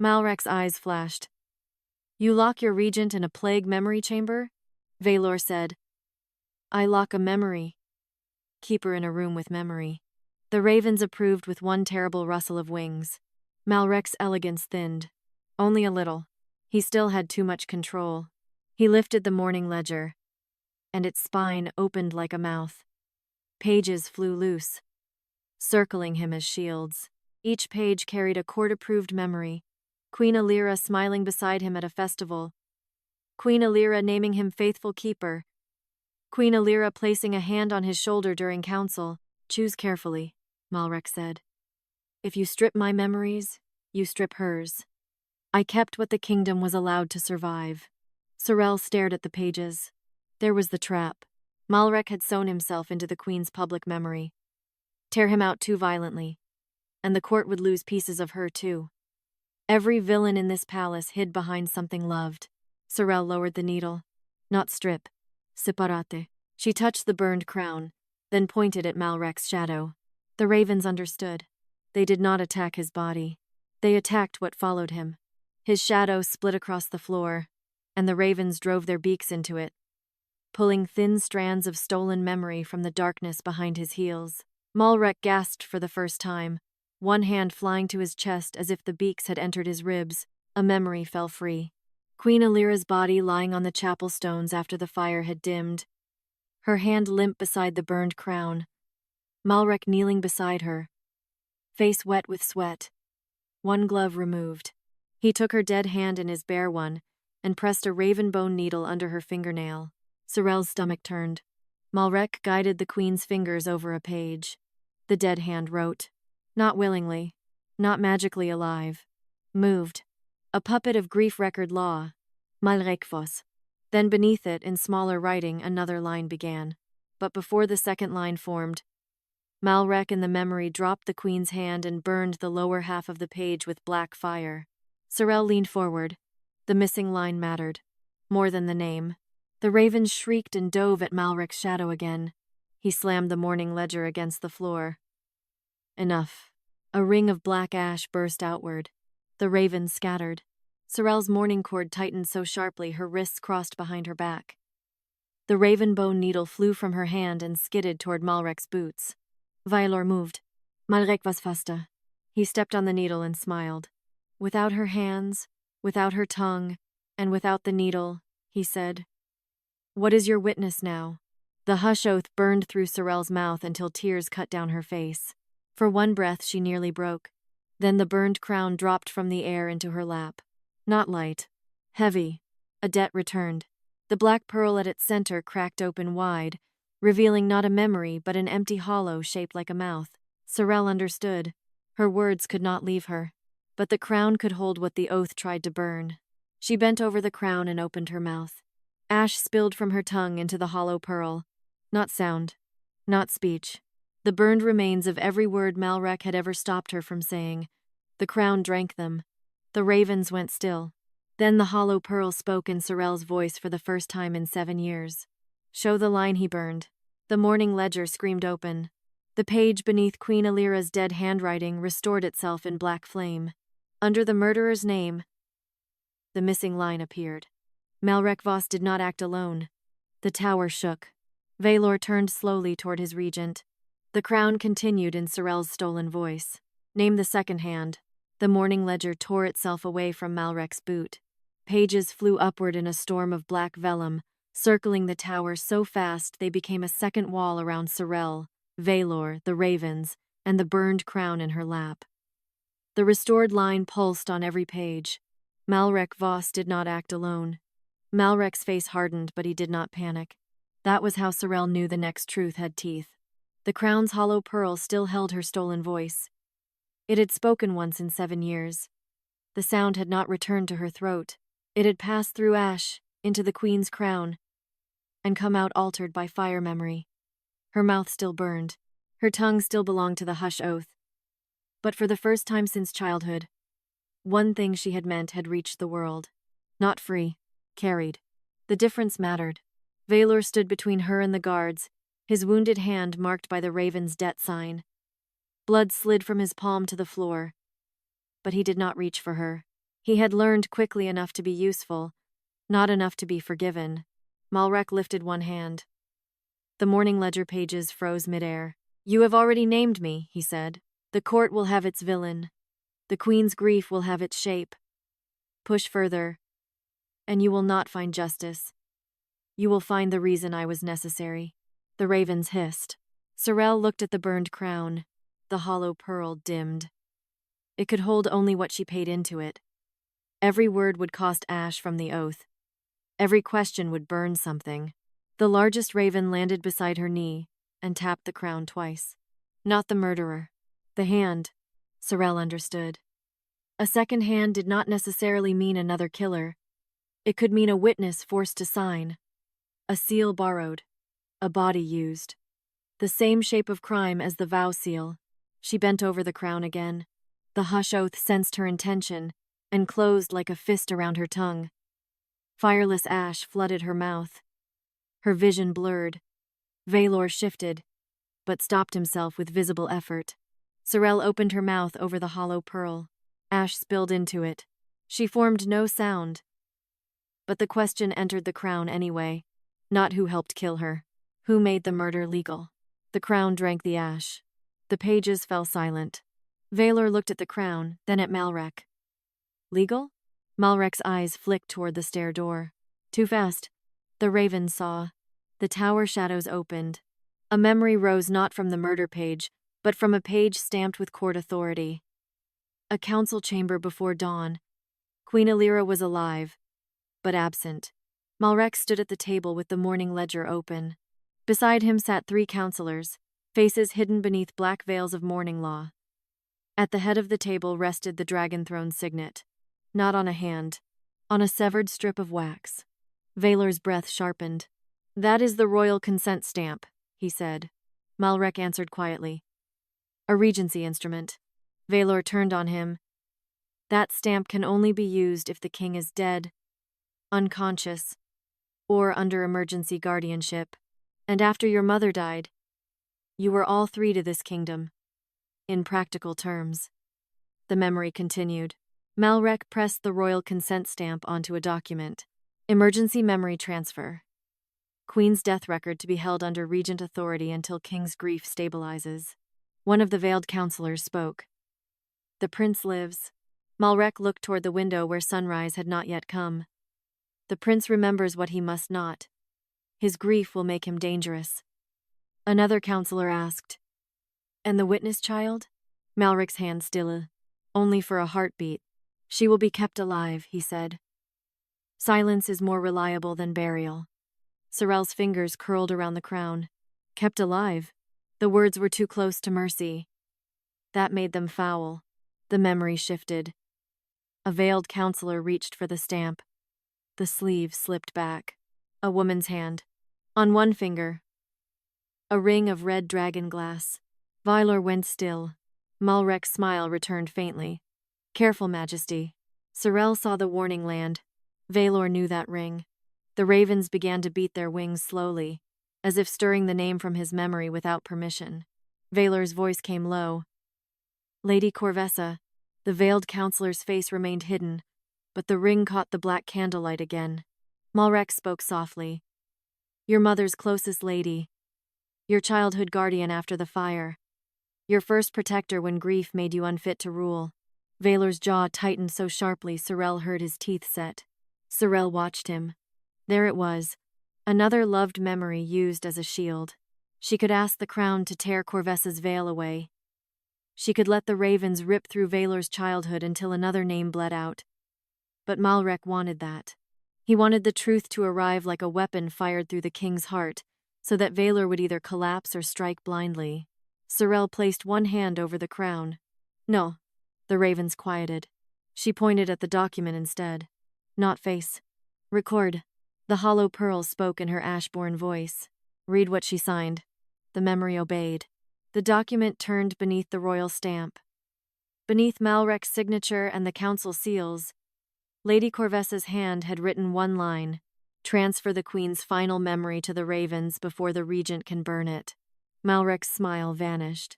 Malrec's eyes flashed. You lock your regent in a plague memory chamber? Vaelor said. I lock a memory. Keep her in a room with memory. The ravens approved with one terrible rustle of wings. Malrec's elegance thinned. Only a little. He still had too much control. He lifted the Mourning Ledger, and its spine opened like a mouth. Pages flew loose, circling him as shields. Each page carried a court-approved memory. Queen Ilyra smiling beside him at a festival. Queen Ilyra naming him faithful keeper. Queen Ilyra placing a hand on his shoulder during council. Choose carefully, Malrec said. If you strip my memories, you strip hers. I kept what the kingdom was allowed to survive. Serelle stared at the pages. There was the trap. Malrec had sewn himself into the queen's public memory. Tear him out too violently, and the court would lose pieces of her too. Every villain in this palace hid behind something loved. Serelle lowered the needle. Not strip. Separate. She touched the burned crown, then pointed at Malrec's shadow. The ravens understood. They did not attack his body. They attacked what followed him. His shadow split across the floor, and the ravens drove their beaks into it, pulling thin strands of stolen memory from the darkness behind his heels. Malrec gasped for the first time, one hand flying to his chest as if the beaks had entered his ribs. A memory fell free. Queen Ilyra's body lying on the chapel stones after the fire had dimmed, her hand limp beside the burned crown. Malrec kneeling beside her, face wet with sweat, one glove removed. He took her dead hand in his bare one and pressed a raven bone needle under her fingernail. Serelle's stomach turned. Malrec guided the queen's fingers over a page. The dead hand wrote, not willingly, not magically alive, moved, a puppet of grief record law, Malrec vos. Then beneath it, in smaller writing, another line began. But before the second line formed, Malrec in the memory dropped the queen's hand and burned the lower half of the page with black fire. Serelle leaned forward. The missing line mattered, more than the name. The ravens shrieked and dove at Malrec's shadow again. He slammed the Mourning Ledger against the floor. Enough. A ring of black ash burst outward. The ravens scattered. Serelle's mourning cord tightened so sharply her wrists crossed behind her back. The raven bone needle flew from her hand and skidded toward Malrec's boots. Vaelor moved. Malrec was faster. He stepped on the needle and smiled. Without her hands, without her tongue, and without the needle, he said, what is your witness now? The hush oath burned through Serelle's mouth until tears cut down her face. For one breath she nearly broke. Then the burned crown dropped from the air into her lap. Not light. Heavy. A debt returned. The black pearl at its center cracked open wide, revealing not a memory but an empty hollow shaped like a mouth. Serelle understood. Her words could not leave her. But the crown could hold what the oath tried to burn. She bent over the crown and opened her mouth. Ash spilled from her tongue into the hollow pearl. Not sound. Not speech. The burned remains of every word Malrec had ever stopped her from saying. The crown drank them. The ravens went still. Then the hollow pearl spoke in Serelle's voice for the first time in 7 years. Show the line he burned. The Mourning Ledger screamed open. The page beneath Queen Ilyra's dead handwriting restored itself in black flame. Under the murderer's name, the missing line appeared. Malrec vos did not act alone. The tower shook. Vaelor turned slowly toward his regent. The crown continued in Serelle's stolen voice. Name the second hand. The Mourning Ledger tore itself away from Malrec's boot. Pages flew upward in a storm of black vellum, circling the tower so fast they became a second wall around Serelle, Vaelor, the ravens, and the burned crown in her lap. The restored line pulsed on every page. Malrec vos did not act alone. Malrec's face hardened, but he did not panic. That was how Serelle knew the next truth had teeth. The crown's hollow pearl still held her stolen voice. It had spoken once in 7 years. The sound had not returned to her throat. It had passed through ash, into the queen's crown, and come out altered by fire memory. Her mouth still burned. Her tongue still belonged to the hush oath. But for the first time since childhood, one thing she had meant had reached the world. Not free, carried. The difference mattered. Vaelor stood between her and the guards, his wounded hand marked by the raven's debt sign. Blood slid from his palm to the floor. But he did not reach for her. He had learned quickly enough to be useful, not enough to be forgiven. Malrec lifted one hand. The Mourning Ledger pages froze midair. You have already named me, he said. The court will have its villain. The queen's grief will have its shape. Push further. and you will not find justice. You will find the reason I was necessary." The ravens hissed. Serelle looked at the burned crown. The hollow pearl dimmed. It could hold only what she paid into it. Every word would cost ash from the oath. Every question would burn something. The largest raven landed beside her knee and tapped the crown twice. Not the murderer. The hand. Serelle understood. A second hand did not necessarily mean another killer. It could mean a witness forced to sign. A seal borrowed. A body used. The same shape of crime as the Vow-Seal. She bent over the crown again. The hush oath sensed her intention and closed like a fist around her tongue. Fireless ash flooded her mouth. Her vision blurred. Vaelor shifted, but stopped himself with visible effort. Serelle opened her mouth over the hollow pearl. Ash spilled into it. She formed no sound. But the question entered the crown anyway. Not who helped kill her. Who made the murder legal? The crown drank the ash. The pages fell silent. Vaelor looked at the crown, then at Malrec. Legal? Malrec's eyes flicked toward the stair door. Too fast. The raven saw. The tower shadows opened. A memory rose not from the murder page, but from a page stamped with court authority. A council chamber before dawn. Queen Ilyra was alive, but absent. Malrec stood at the table with the Mourning Ledger open. Beside him sat 3 counselors, faces hidden beneath black veils of mourning law. At the head of the table rested the dragon throne signet. Not on a hand, on a severed strip of wax. Vaelor's breath sharpened. "That is the royal consent stamp," he said. Malrec answered quietly. "A regency instrument." Vaelor turned on him. "That stamp can only be used if the king is dead, unconscious, or under emergency guardianship. And after your mother died, you were all 3 to this kingdom. In practical terms." The memory continued. Malrec pressed the royal consent stamp onto a document. Emergency memory transfer. Queen's death record to be held under regent authority until king's grief stabilizes. One of the veiled counselors spoke. "The prince lives." Malrec looked toward the window where sunrise had not yet come. "The prince remembers what he must not. His grief will make him dangerous." Another counselor asked, "And the witness child?" Malrec's hand still. "Only for a heartbeat. She will be kept alive," he said. "Silence is more reliable than burial." Serelle's fingers curled around the crown. Kept alive? The words were too close to mercy. That made them foul. The memory shifted. A veiled counselor reached for the stamp. The sleeve slipped back. A woman's hand. On one finger, a ring of red dragon glass. Vaelor went still. Malrec's smile returned faintly. "Careful, Majesty." Serelle saw the warning land. Vaelor knew that ring. The ravens began to beat their wings slowly, as if stirring the name from his memory without permission. Vaelor's voice came low. "Lady Corvessa." The veiled counselor's face remained hidden, but the ring caught the black candlelight again. Malrec spoke softly. "Your mother's closest lady. Your childhood guardian after the fire. Your first protector when grief made you unfit to rule." Vaelor's jaw tightened so sharply Serelle heard his teeth set. Serelle watched him. There it was, another loved memory used as a shield. She could ask the crown to tear Corvessa's veil away. She could let the ravens rip through Vaelor's childhood until another name bled out. But Malrec wanted that. He wanted the truth to arrive like a weapon fired through the king's heart, so that Vaelor would either collapse or strike blindly. Serelle placed one hand over the crown. "No." The ravens quieted. She pointed at the document instead. "Not face. Record." The hollow pearl spoke in her ash-born voice. "Read what she signed." The memory obeyed. The document turned beneath the royal stamp. Beneath Malrec's signature and the council seals, Lady Corvessa's hand had written one line: "Transfer the queen's final memory to the ravens before the regent can burn it." Malrec's smile vanished.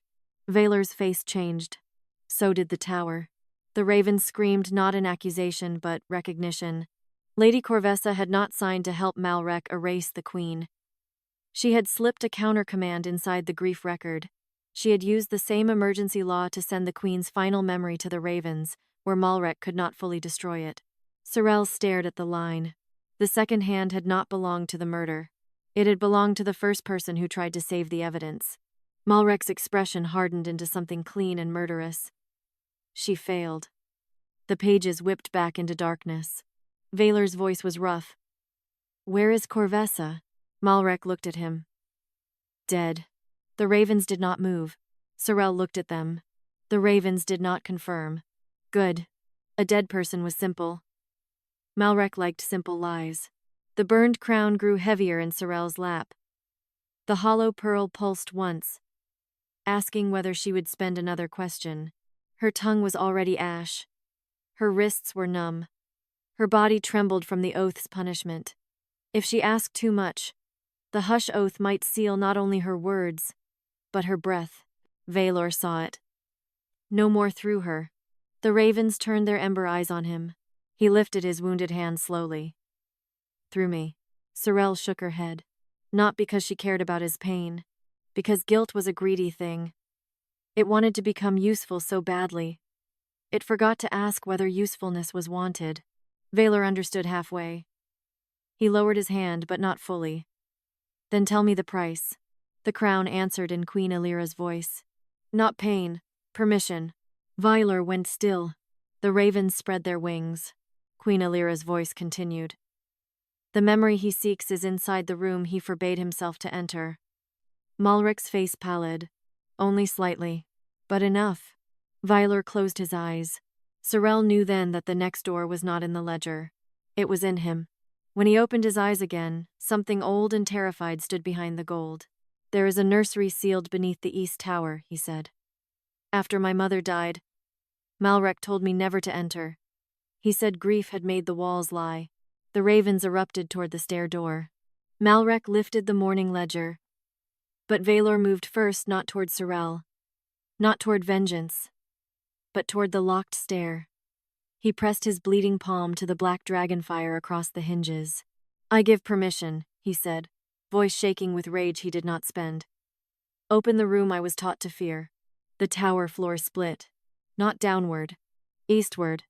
Vaelor's face changed. So did the tower. The ravens screamed not in accusation but recognition. Lady Corvessa had not signed to help Malrec erase the queen. She had slipped a counter-command inside the grief record. She had used the same emergency law to send the queen's final memory to the ravens, where Malrec could not fully destroy it. Serelle stared at the line. The second hand had not belonged to the murder. It had belonged to the first person who tried to save the evidence. Malrec's expression hardened into something clean and murderous. She failed. The pages whipped back into darkness. Vaelor's voice was rough. "Where is Corvessa?" Malrec looked at him. "Dead." The ravens did not move. Serelle looked at them. The ravens did not confirm. Good. A dead person was simple. Malrec liked simple lies. The burned crown grew heavier in Serelle's lap. The hollow pearl pulsed once, asking whether she would spend another question. Her tongue was already ash. Her wrists were numb. Her body trembled from the oath's punishment. If she asked too much, the hush oath might seal not only her words, but her breath. Vaelor saw it. No more through her. The ravens turned their ember eyes on him. He lifted his wounded hand slowly. "Through me." Serelle shook her head. Not because she cared about his pain, because guilt was a greedy thing. It wanted to become useful so badly. It forgot to ask whether usefulness was wanted. Vaelor understood halfway. He lowered his hand, but not fully. "Then tell me the price." The crown answered in Queen Ilyra's voice. "Not pain, permission." Vaelor went still. The ravens spread their wings. Queen Ilyra's voice continued. "The memory he seeks is inside the room he forbade himself to enter." Malrec's face pallid. Only slightly. But enough. Vaelor closed his eyes. Serelle knew then that the next door was not in the ledger. It was in him. When he opened his eyes again, something old and terrified stood behind the gold. "There is a nursery sealed beneath the east tower," he said. "After my mother died, Malrec told me never to enter. He said grief had made the walls lie." The ravens erupted toward the stair door. Malrec lifted the Mourning Ledger. But Vaelor moved first, not toward Serelle, not toward vengeance, but toward the locked stair. He pressed his bleeding palm to the black dragonfire across the hinges. "I give permission," he said, voice shaking with rage he did not spend. "Open the room I was taught to fear." The tower floor split. Not downward. Eastward.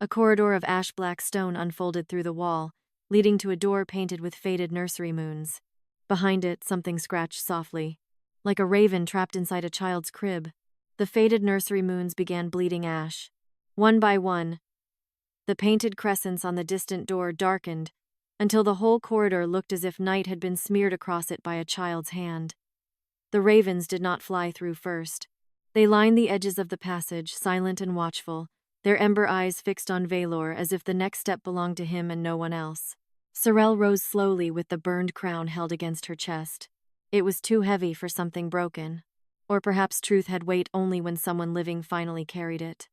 A corridor of ash-black stone unfolded through the wall, leading to a door painted with faded nursery moons. Behind it, something scratched softly, like a raven trapped inside a child's crib. The faded nursery moons began bleeding ash. One by one, the painted crescents on the distant door darkened until the whole corridor looked as if night had been smeared across it by a child's hand. The ravens did not fly through first. They lined the edges of the passage, silent and watchful, their ember eyes fixed on Vaelor as if the next step belonged to him and no one else. Serelle rose slowly with the burned crown held against her chest. It was too heavy for something broken. Or perhaps truth had weight only when someone living finally carried it.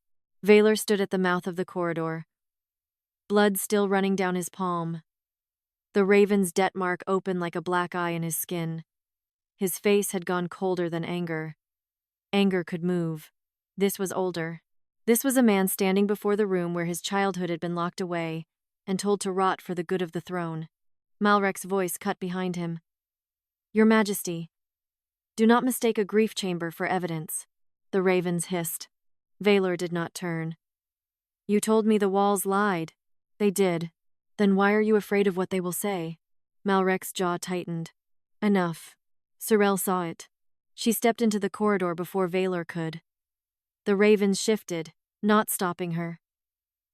Vaelor stood at the mouth of the corridor, blood still running down his palm. The raven's death mark open like a black eye in his skin. His face had gone colder than anger. Anger could move. This was older. This was a man standing before the room where his childhood had been locked away and told to rot for the good of the throne. Malrec's voice cut behind him. "Your Majesty, do not mistake a grief chamber for evidence." The ravens hissed. Vaelor did not turn. "You told me the walls lied." "They did. Then why are you afraid of what they will say?" Malrec's jaw tightened. "Enough." Serelle saw it. She stepped into the corridor before Vaelor could. The ravens shifted, not stopping her,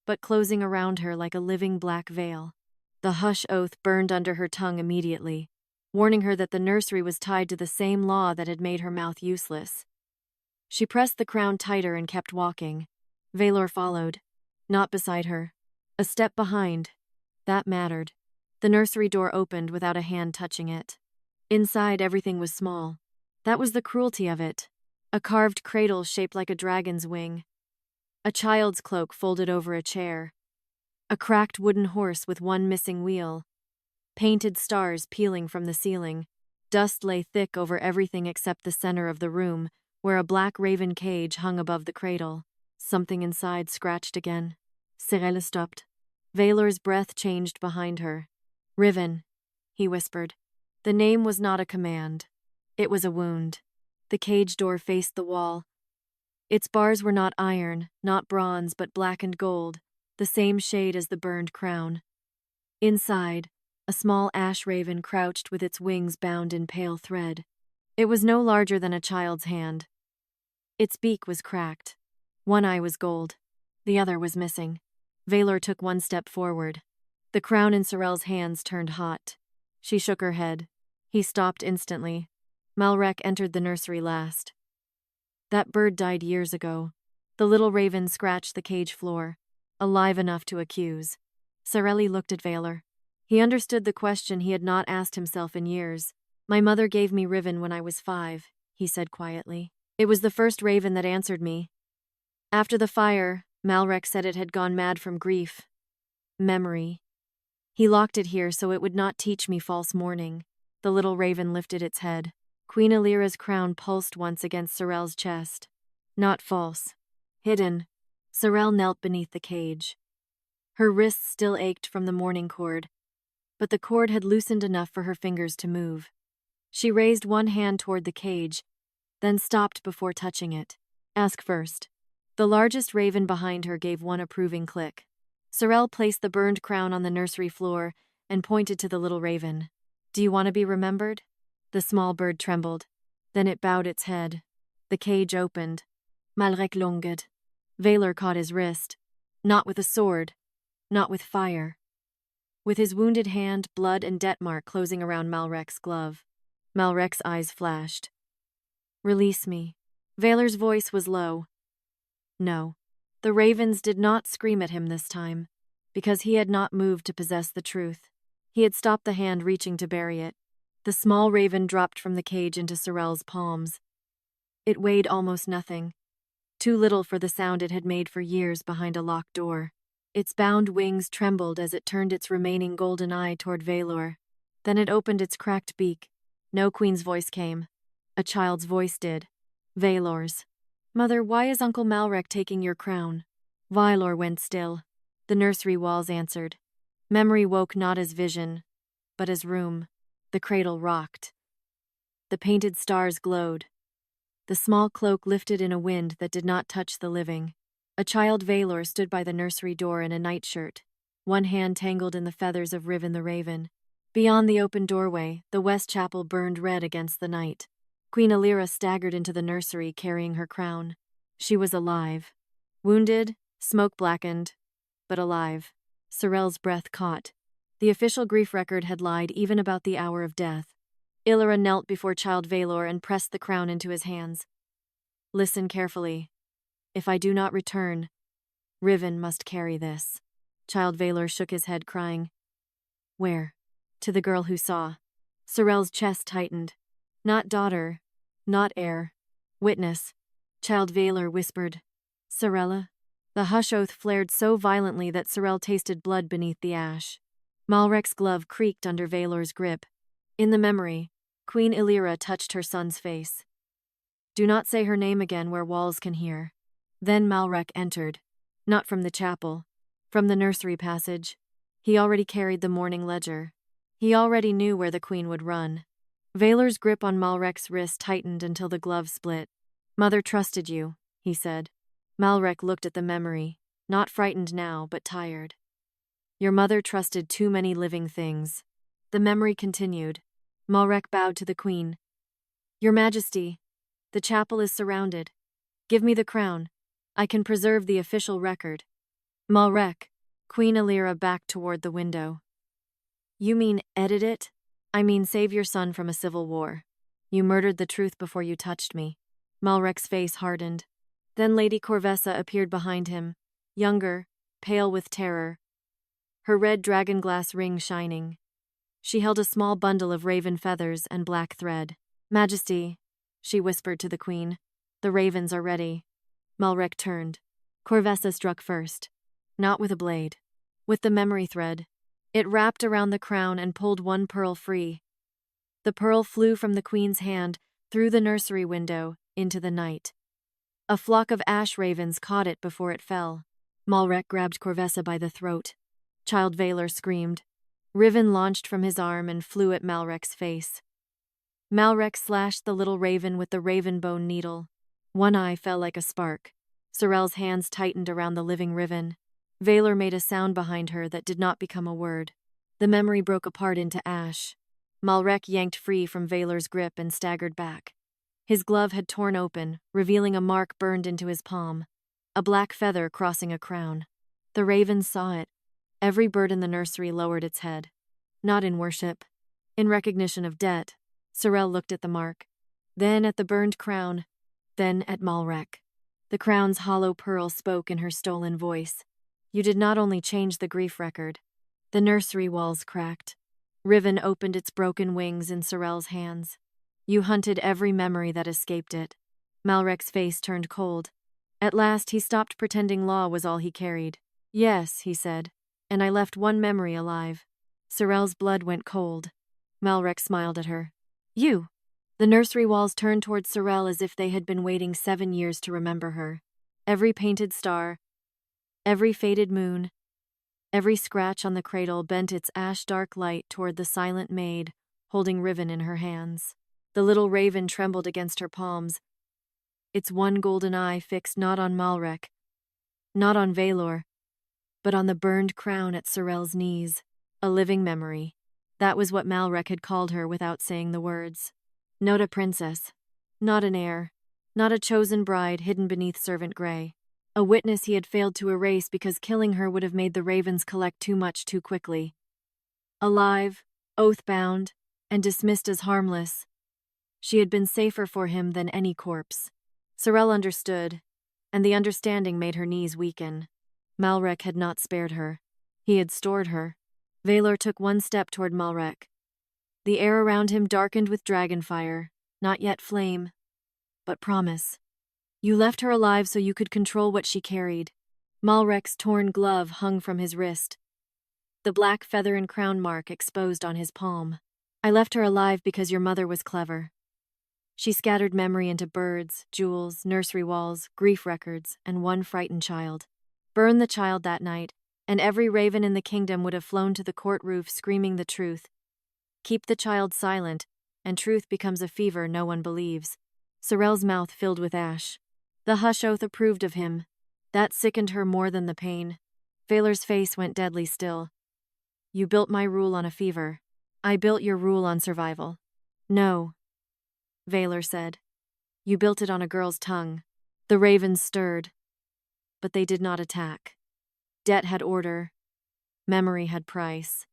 but closing around her like a living black veil. The hush oath burned under her tongue immediately, warning her that the nursery was tied to the same law that had made her mouth useless. She pressed the crown tighter and kept walking. Vaelor followed, not beside her, a step behind. That mattered. The nursery door opened without a hand touching it. Inside, everything was small. That was the cruelty of it. A carved cradle shaped like a dragon's wing. A child's cloak folded over a chair. A cracked wooden horse with one missing wheel. Painted stars peeling from the ceiling. Dust lay thick over everything except the center of the room, where a black raven cage hung above the cradle. Something inside scratched again. Serelle stopped. Vaelor's breath changed behind her. "Riven," he whispered. The name was not a command. It was a wound. The cage door faced the wall. Its bars were not iron, not bronze, but blackened gold. the same shade as the burned crown. Inside, a small ash raven crouched with its wings bound in pale thread. It was no larger than a child's hand. Its beak was cracked. One eye was gold. The other was missing. Vaelor took one step forward. The crown in Serelle's hands turned hot. She shook her head. He stopped instantly. Malrec entered the nursery last. That bird died years ago. The little raven scratched the cage floor, alive enough to accuse. Serelle looked at Vaelor. He understood the question he had not asked himself in years. My mother gave me Riven when I was 5, he said quietly. It was the first raven that answered me. After the fire, Malrec said it had gone mad from grief. Memory. He locked it here so it would not teach me false mourning. The little raven lifted its head. Queen Ilyra's crown pulsed once against Serelle's chest. Not false. Hidden. Serelle knelt beneath the cage. Her wrists still ached from the mourning cord, but the cord had loosened enough for her fingers to move. She raised one hand toward the cage, then stopped before touching it. Ask first. The largest raven behind her gave one approving click. Serelle placed the burned crown on the nursery floor and pointed to the little raven. Do you want to be remembered? The small bird trembled. Then it bowed its head. The cage opened. Malrec lunged. Vaelor caught his wrist. Not with a sword. Not with fire. With his wounded hand, blood and debt mark closing around Malrec's glove. Malrec's eyes flashed. Release me. Vaelor's voice was low. No. The ravens did not scream at him this time, because he had not moved to possess the truth. He had stopped the hand reaching to bury it. The small raven dropped from the cage into Serelle's palms. It weighed almost nothing, too little for the sound it had made for years behind a locked door. Its bound wings trembled as it turned its remaining golden eye toward Vaelor. Then it opened its cracked beak. No queen's voice came. A child's voice did. Vaelor's. Mother, why is Uncle Malrec taking your crown? Vaelor went still. The nursery walls answered. Memory woke not as vision, but as room. The cradle rocked. The painted stars glowed. The small cloak lifted in a wind that did not touch the living. A child Vaelor stood by the nursery door in a nightshirt, one hand tangled in the feathers of Riven the raven. Beyond the open doorway, the west chapel burned red against the night. Queen Ilyra staggered into the nursery carrying her crown. She was alive. Wounded, smoke-blackened, but alive. Serelle's breath caught. The official grief record had lied even about the hour of death. Ilyra knelt before child Vaelor and pressed the crown into his hands. Listen carefully. If I do not return, Riven must carry this. Child Vaelor shook his head, crying. Where? To the girl who saw. Serelle's chest tightened. Not daughter, not heir. Witness. Child Vaelor whispered. Serelle? The hush oath flared so violently that Serelle tasted blood beneath the ash. Malrec's glove creaked under Vaelor's grip. In the memory, Queen Ilyra touched her son's face. Do not say her name again where walls can hear. Then Malrec entered. Not from the chapel. From the nursery passage. He already carried the Mourning Ledger. He already knew where the queen would run. Vaelor's grip on Malrec's wrist tightened until the glove split. Mother trusted you, he said. Malrec looked at the memory, not frightened now, but tired. Your mother trusted too many living things. The memory continued. Malrec bowed to the queen. Your Majesty, the chapel is surrounded. Give me the crown. I can preserve the official record. Malrec. Queen Ilyra backed toward the window. You mean edit it? I mean save your son from a civil war. You murdered the truth before you touched me. Malrec's face hardened. Then Lady Corvessa appeared behind him, younger, pale with terror, her red dragon glass ring shining. She held a small bundle of raven feathers and black thread. Majesty, she whispered to the queen, the ravens are ready. Malrec turned. Corvessa struck first. Not with a blade. With the memory thread. It wrapped around the crown and pulled one pearl free. The pearl flew from the queen's hand, through the nursery window, into the night. A flock of ash ravens caught it before it fell. Malrec grabbed Corvessa by the throat. Child Vaelor screamed. Riven launched from his arm and flew at Malrec's face. Malrec slashed the little raven with the raven bone needle. One eye fell like a spark. Serelle's hands tightened around the living Riven. Vaelor made a sound behind her that did not become a word. The memory broke apart into ash. Malrec yanked free from Vaelor's grip and staggered back. His glove had torn open, revealing a mark burned into his palm, a black feather crossing a crown. The ravens saw it. Every bird in the nursery lowered its head. Not in worship. In recognition of debt. Serelle looked at the mark, then at the burned crown, then at Malrec. The crown's hollow pearl spoke in her stolen voice. You did not only change the grief record. The nursery walls cracked. Riven opened its broken wings in Serelle's hands. You hunted every memory that escaped it. Malrec's face turned cold. At last he stopped pretending law was all he carried. Yes, he said, and I left one memory alive. Serelle's blood went cold. Malrec smiled at her. You! The nursery walls turned towards Serelle as if they had been waiting 7 years to remember her. Every painted star, every faded moon, every scratch on the cradle bent its ash-dark light toward the silent maid, holding Riven in her hands. The little raven trembled against her palms, its one golden eye fixed not on Malrec, not on Vaelor, but on the burned crown at Serelle's knees. A living memory. That was what Malrec had called her without saying the words. Not a princess, not an heir, not a chosen bride hidden beneath servant grey. A witness he had failed to erase because killing her would have made the ravens collect too much too quickly. Alive, oath-bound, and dismissed as harmless, she had been safer for him than any corpse. Serelle understood, and the understanding made her knees weaken. Malrec had not spared her. He had stored her. Vaelor took one step toward Malrec. The air around him darkened with dragon fire, not yet flame, but promise. You left her alive so you could control what she carried. Malrec's torn glove hung from his wrist, the black feather and crown mark exposed on his palm. I left her alive because your mother was clever. She scattered memory into birds, jewels, nursery walls, grief records, and one frightened child. Burn the child that night, and every raven in the kingdom would have flown to the court roof screaming the truth. Keep the child silent, and truth becomes a fever no one believes. Serelle's mouth filled with ash. The hush oath approved of him. That sickened her more than the pain. Vaelor's face went deadly still. You built my rule on a fever. I built your rule on survival. No, Vaelor said. You built it on a girl's tongue. The ravens stirred, but they did not attack. Debt had order. Memory had price.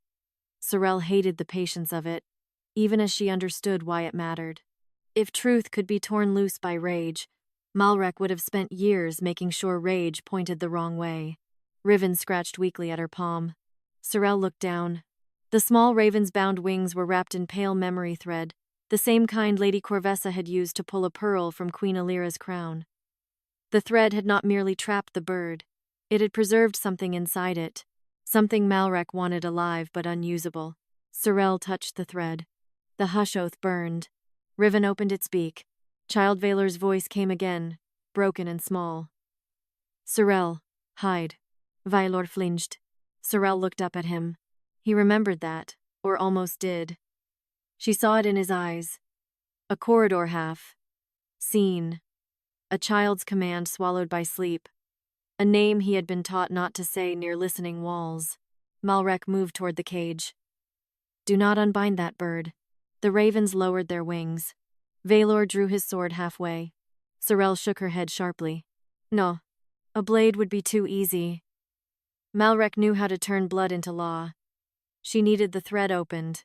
Serelle hated the patience of it, even as she understood why it mattered. If truth could be torn loose by rage, Malrec would have spent years making sure rage pointed the wrong way. Riven scratched weakly at her palm. Serelle looked down. The small raven's bound wings were wrapped in pale memory thread, the same kind Lady Corvessa had used to pull a pearl from Queen Ilyra's crown. The thread had not merely trapped the bird, it had preserved something inside it. Something Malrec wanted alive but unusable. Serelle touched the thread. The hush oath burned. Riven opened its beak. Child Vaelor's voice came again, broken and small. Serelle, hide. Vaelor flinched. Serelle looked up at him. He remembered that, or almost did. She saw it in his eyes. A corridor half. Seen. A child's command swallowed by sleep. A name he had been taught not to say near listening walls. Malrec moved toward the cage. Do not unbind that bird. The ravens lowered their wings. Vaelor drew his sword halfway. Serelle shook her head sharply. No, a blade would be too easy. Malrec knew how to turn blood into law. She needed the thread opened,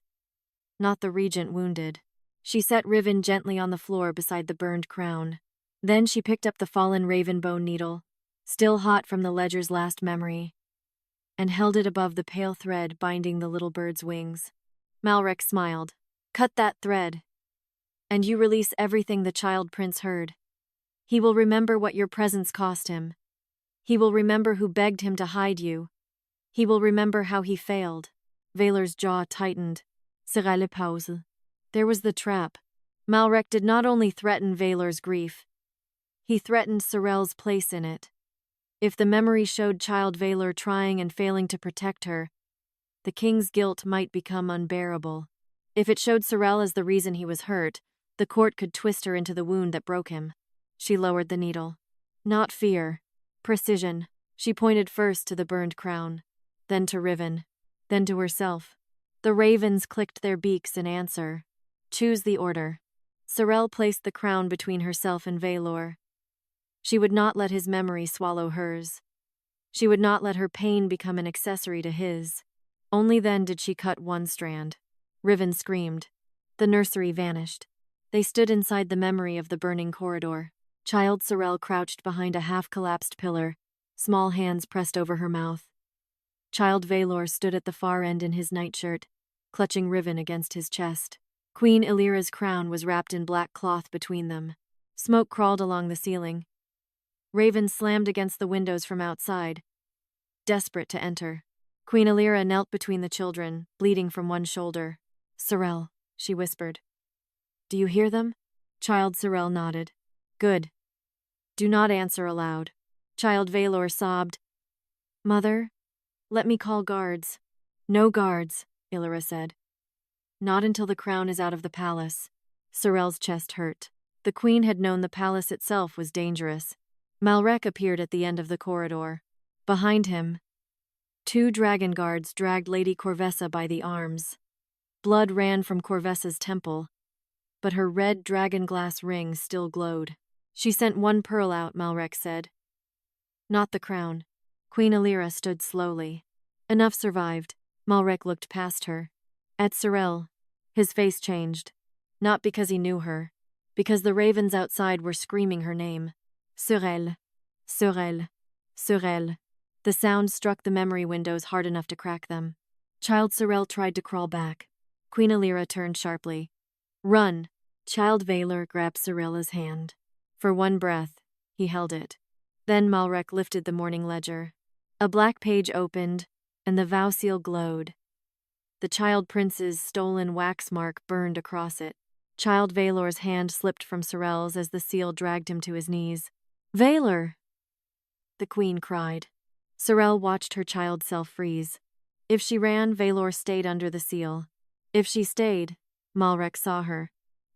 not the regent wounded. She set Riven gently on the floor beside the burned crown. Then she picked up the fallen raven bone needle, still hot from the ledger's last memory, and held it above the pale thread binding the little bird's wings. Malrec smiled. Cut that thread, and you release everything the child prince heard. He will remember what your presence cost him. He will remember who begged him to hide you. He will remember how he failed. Vaelor's jaw tightened. Serelle Vale. There was the trap. Malrec did not only threaten Vaelor's grief, he threatened Serelle's place in it. If the memory showed child Vaelor trying and failing to protect her, the king's guilt might become unbearable. If it showed Serelle as the reason he was hurt, the court could twist her into the wound that broke him. She lowered the needle. Not fear. Precision. She pointed first to the burned crown, then to Riven, then to herself. The ravens clicked their beaks in answer. Choose the order. Serelle placed the crown between herself and Vaelor. She would not let his memory swallow hers. She would not let her pain become an accessory to his. Only then did she cut one strand. Riven screamed. The nursery vanished. They stood inside the memory of the burning corridor. Child Serelle crouched behind a half-collapsed pillar, small hands pressed over her mouth. Child Vaelor stood at the far end in his nightshirt, clutching Riven against his chest. Queen Ilyra's crown was wrapped in black cloth between them. Smoke crawled along the ceiling. Ravens slammed against the windows from outside, desperate to enter. Queen Ilyra knelt between the children, bleeding from one shoulder. Serelle, she whispered. Do you hear them? Child Serelle nodded. Good. Do not answer aloud. Child Vaelor sobbed. Mother, let me call guards. No guards, Ilyra said. Not until the crown is out of the palace. Serelle's chest hurt. The queen had known the palace itself was dangerous. Malrec appeared at the end of the corridor. Behind him, 2 dragon guards dragged Lady Corvessa by the arms. Blood ran from Corvessa's temple, but her red dragon glass ring still glowed. She sent 1 pearl out, Malrec said. Not the crown. Queen Ilyra stood slowly. Enough survived. Malrec looked past her. At Serelle, his face changed. Not because he knew her, because the ravens outside were screaming her name. Serelle, Serelle, Serelle. The sound struck the memory windows hard enough to crack them. Child Serelle tried to crawl back. Queen Ilyra turned sharply. Run! Child Vaelor grabbed Serelle's hand. For one breath, he held it. Then Malrec lifted the Mourning Ledger. A black page opened, and the Vow-Seal glowed. The child prince's stolen wax mark burned across it. Child Vaelor's hand slipped from Serelle's as the seal dragged him to his knees. Vaelor! The queen cried. Serelle watched her child self freeze. If she ran, Vaelor stayed under the seal. If she stayed, Malrec saw her.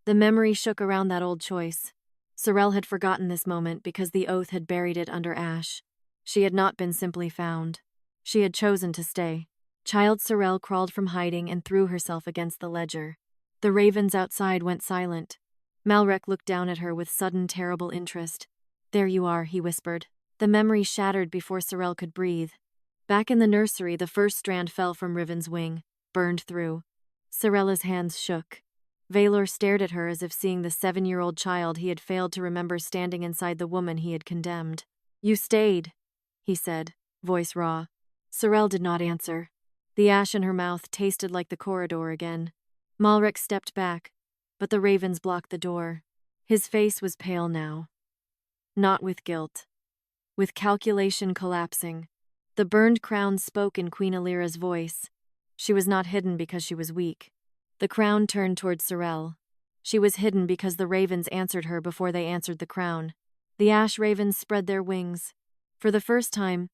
The memory shook around that old choice. Serelle had forgotten this moment because the oath had buried it under ash. She had not been simply found. She had chosen to stay. Child Serelle crawled from hiding and threw herself against the ledger. The ravens outside went silent. Malrec looked down at her with sudden terrible interest. There you are, he whispered. The memory shattered before Serelle could breathe. Back in the nursery, the first strand fell from Riven's wing, burned through. Serelle's hands shook. Vaelor stared at her as if seeing the 7-year-old child he had failed to remember standing inside the woman he had condemned. You stayed, he said, voice raw. Serelle did not answer. The ash in her mouth tasted like the corridor again. Malrec stepped back, but the ravens blocked the door. His face was pale now. Not with guilt. With calculation collapsing. The burned crown spoke in Queen Ilyra's voice. She was not hidden because she was weak. The crown turned toward Serelle. She was hidden because the ravens answered her before they answered the crown. The ash ravens spread their wings. For the first time,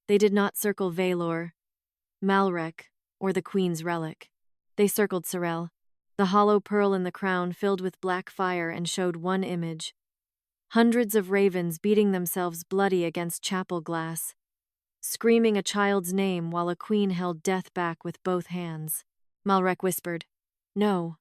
they did not circle Vaelor, Malrec, or the queen's relic. They circled Serelle. The hollow pearl in the crown filled with black fire and showed one image. Hundreds of ravens beating themselves bloody against chapel glass, screaming a child's name while a queen held death back with both hands. Malrec whispered, No.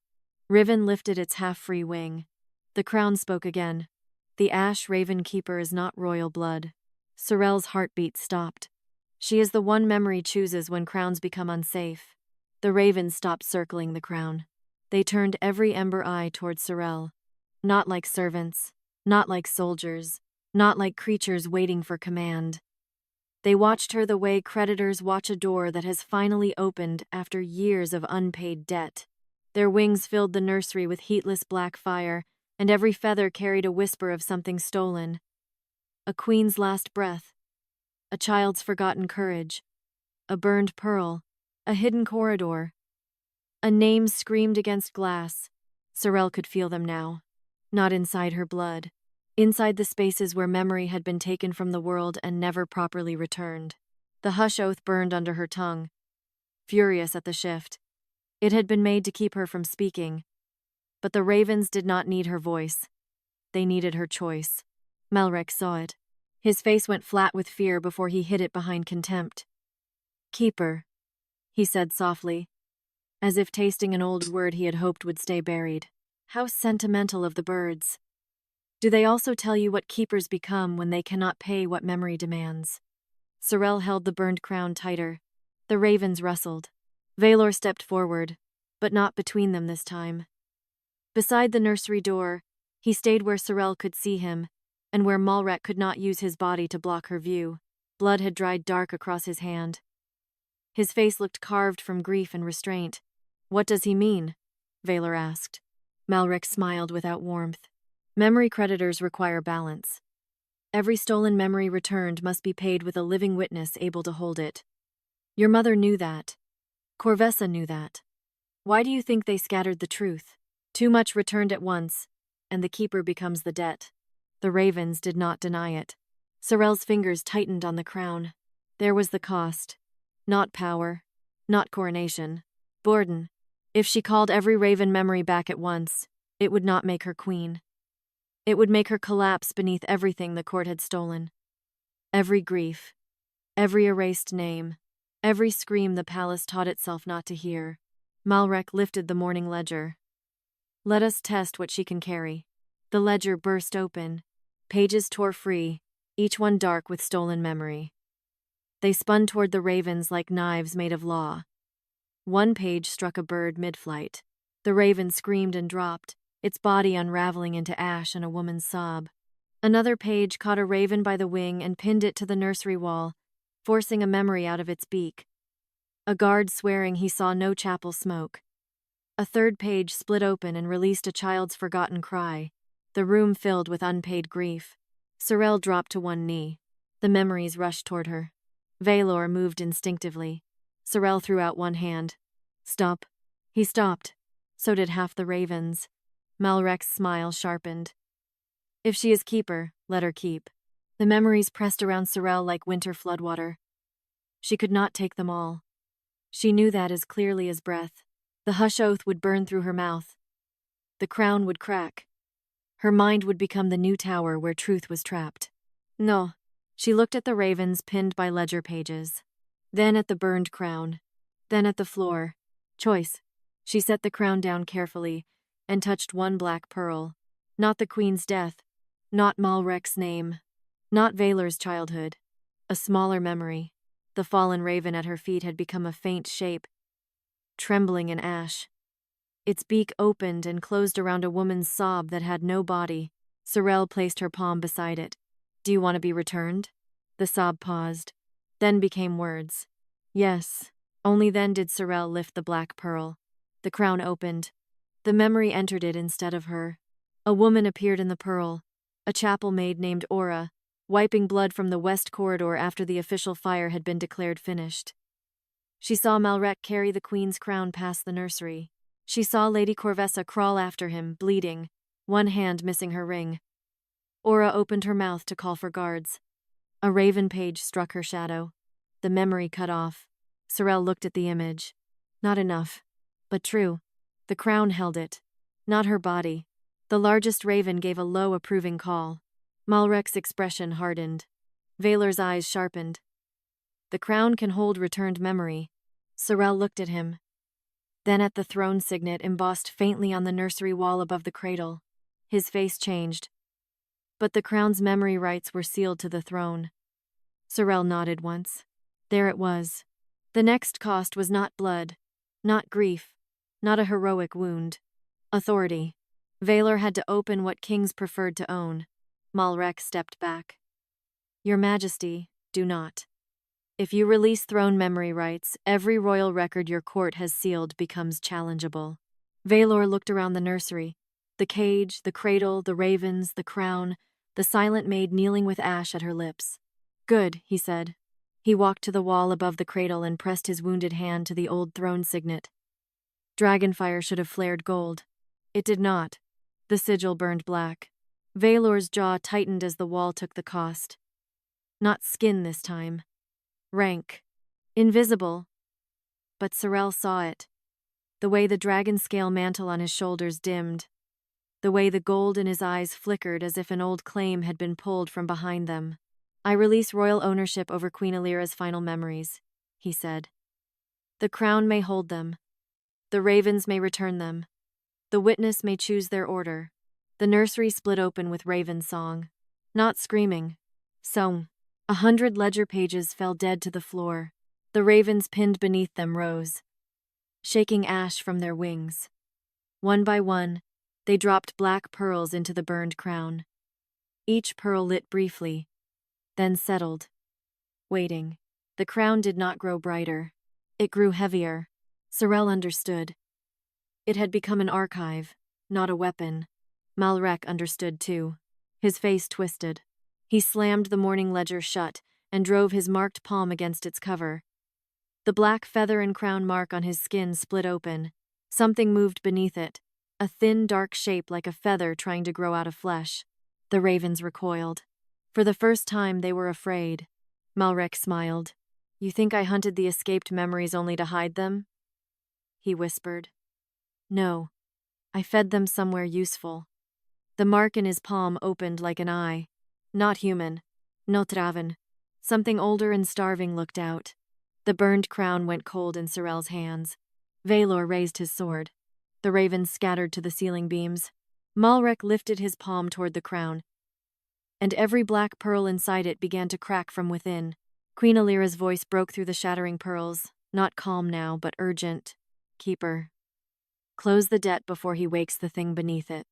Riven lifted its half-free wing. The crown spoke again. The ash raven keeper is not royal blood. Serelle's heartbeat stopped. She is the one memory chooses when crowns become unsafe. The ravens stopped circling the crown. They turned every ember eye toward Serelle. Not like servants, not like soldiers, not like creatures waiting for command. They watched her the way creditors watch a door that has finally opened after years of unpaid debt. Their wings filled the nursery with heatless black fire, and every feather carried a whisper of something stolen. A queen's last breath. A child's forgotten courage. A burned pearl. A hidden corridor. A name screamed against glass. Serelle could feel them now. Not inside her blood. Inside the spaces where memory had been taken from the world and never properly returned. The hush oath burned under her tongue. Furious at the shift. It had been made to keep her from speaking. But the ravens did not need her voice. They needed her choice. Malrec saw it. His face went flat with fear before he hid it behind contempt. Keeper, he said softly, as if tasting an old word he had hoped would stay buried. How sentimental of the birds. Do they also tell you what keepers become when they cannot pay what memory demands? Serelle held the burned crown tighter. The ravens rustled. Vaelor stepped forward, but not between them this time. Beside the nursery door, he stayed where Serelle could see him, and where Malrec could not use his body to block her view. Blood had dried dark across his hand. His face looked carved from grief and restraint. What does he mean? Vaelor asked. Malrec smiled without warmth. Memory creditors require balance. Every stolen memory returned must be paid with a living witness able to hold it. Your mother knew that. Corvessa knew that. Why do you think they scattered the truth? Too much returned at once, and the keeper becomes the debt. The ravens did not deny it. Serelle's fingers tightened on the crown. There was the cost. Not power. Not coronation. Borden. If she called every raven memory back at once, it would not make her queen. It would make her collapse beneath everything the court had stolen. Every grief. Every erased name. Every scream the palace taught itself not to hear. Malrec lifted the Mourning Ledger. Let us test what she can carry. The ledger burst open. Pages tore free, each one dark with stolen memory. They spun toward the ravens like knives made of law. One page struck a bird mid-flight. The raven screamed and dropped, its body unraveling into ash and a woman's sob. Another page caught a raven by the wing and pinned it to the nursery wall, forcing a memory out of its beak. A guard swearing he saw no chapel smoke. A third page split open and released a child's forgotten cry. The room filled with unpaid grief. Serelle dropped to one knee. The memories rushed toward her. Vaelor moved instinctively. Serelle threw out one hand. Stop. He stopped. So did half the ravens. Malrec's smile sharpened. If she is keeper, let her keep. The memories pressed around Serelle like winter floodwater. She could not take them all. She knew that as clearly as breath. The hush oath would burn through her mouth. The crown would crack. Her mind would become the new tower where truth was trapped. No. She looked at the ravens pinned by ledger pages. Then at the burned crown. Then at the floor. Choice. She set the crown down carefully and touched one black pearl. Not the queen's death. Not Malrec's name. Not Vaelor's childhood. A smaller memory. The fallen raven at her feet had become a faint shape, trembling in ash. Its beak opened and closed around a woman's sob that had no body. Serelle placed her palm beside it. Do you want to be returned? The sob paused, then became words. Yes. Only then did Serelle lift the black pearl. The crown opened. The memory entered it instead of her. A woman appeared in the pearl, a chapel maid named Aura, wiping blood from the west corridor after the official fire had been declared finished. She saw Malrec carry the queen's crown past the nursery. She saw Lady Corvessa crawl after him, bleeding, one hand missing her ring. Aura opened her mouth to call for guards. A raven page struck her shadow. The memory cut off. Serelle looked at the image. Not enough. But true. The crown held it. Not her body. The largest raven gave a low, approving call. Malrec's expression hardened. Vaelor's eyes sharpened. The crown can hold returned memory. Serelle looked at him. Then at the throne signet embossed faintly on the nursery wall above the cradle. His face changed. But the crown's memory rights were sealed to the throne. Serelle nodded once. There it was. The next cost was not blood, not grief, not a heroic wound. Authority. Vaelor had to open what kings preferred to own. Malrec stepped back. Your Majesty, do not. If you release throne memory rights, every royal record your court has sealed becomes challengeable. Vaelor looked around the nursery. The cage, the cradle, the ravens, the crown, the silent maid kneeling with ash at her lips. Good, he said. He walked to the wall above the cradle and pressed his wounded hand to the old throne signet. Dragonfire should have flared gold. It did not. The sigil burned black. Vaelor's jaw tightened as the wall took the cost. Not skin this time. Rank. Invisible. But Serelle saw it. The way the dragon scale mantle on his shoulders dimmed. The way the gold in his eyes flickered as if an old claim had been pulled from behind them. I release royal ownership over Queen Ilyra's final memories, he said. The crown may hold them. The ravens may return them. The witness may choose their order. The nursery split open with raven song. Not screaming. So, 100 ledger pages fell dead to the floor. The ravens pinned beneath them rose, shaking ash from their wings. One by one, they dropped black pearls into the burned crown. Each pearl lit briefly, then settled, waiting. The crown did not grow brighter. It grew heavier. Serelle understood. It had become an archive, not a weapon. Malrec understood too. His face twisted. He slammed the Mourning Ledger shut and drove his marked palm against its cover. The black feather and crown mark on his skin split open. Something moved beneath it, a thin, dark shape like a feather trying to grow out of flesh. The ravens recoiled. For the first time, they were afraid. Malrec smiled. You think I hunted the escaped memories only to hide them? He whispered. No, I fed them somewhere useful. The mark in his palm opened like an eye. Not human. Not raven. Something older and starving looked out. The burned crown went cold in Serelle's hands. Vaelor raised his sword. The ravens scattered to the ceiling beams. Malrec lifted his palm toward the crown, and every black pearl inside it began to crack from within. Queen Ilyra's voice broke through the shattering pearls, not calm now, but urgent. Keeper. Close the debt before he wakes the thing beneath it.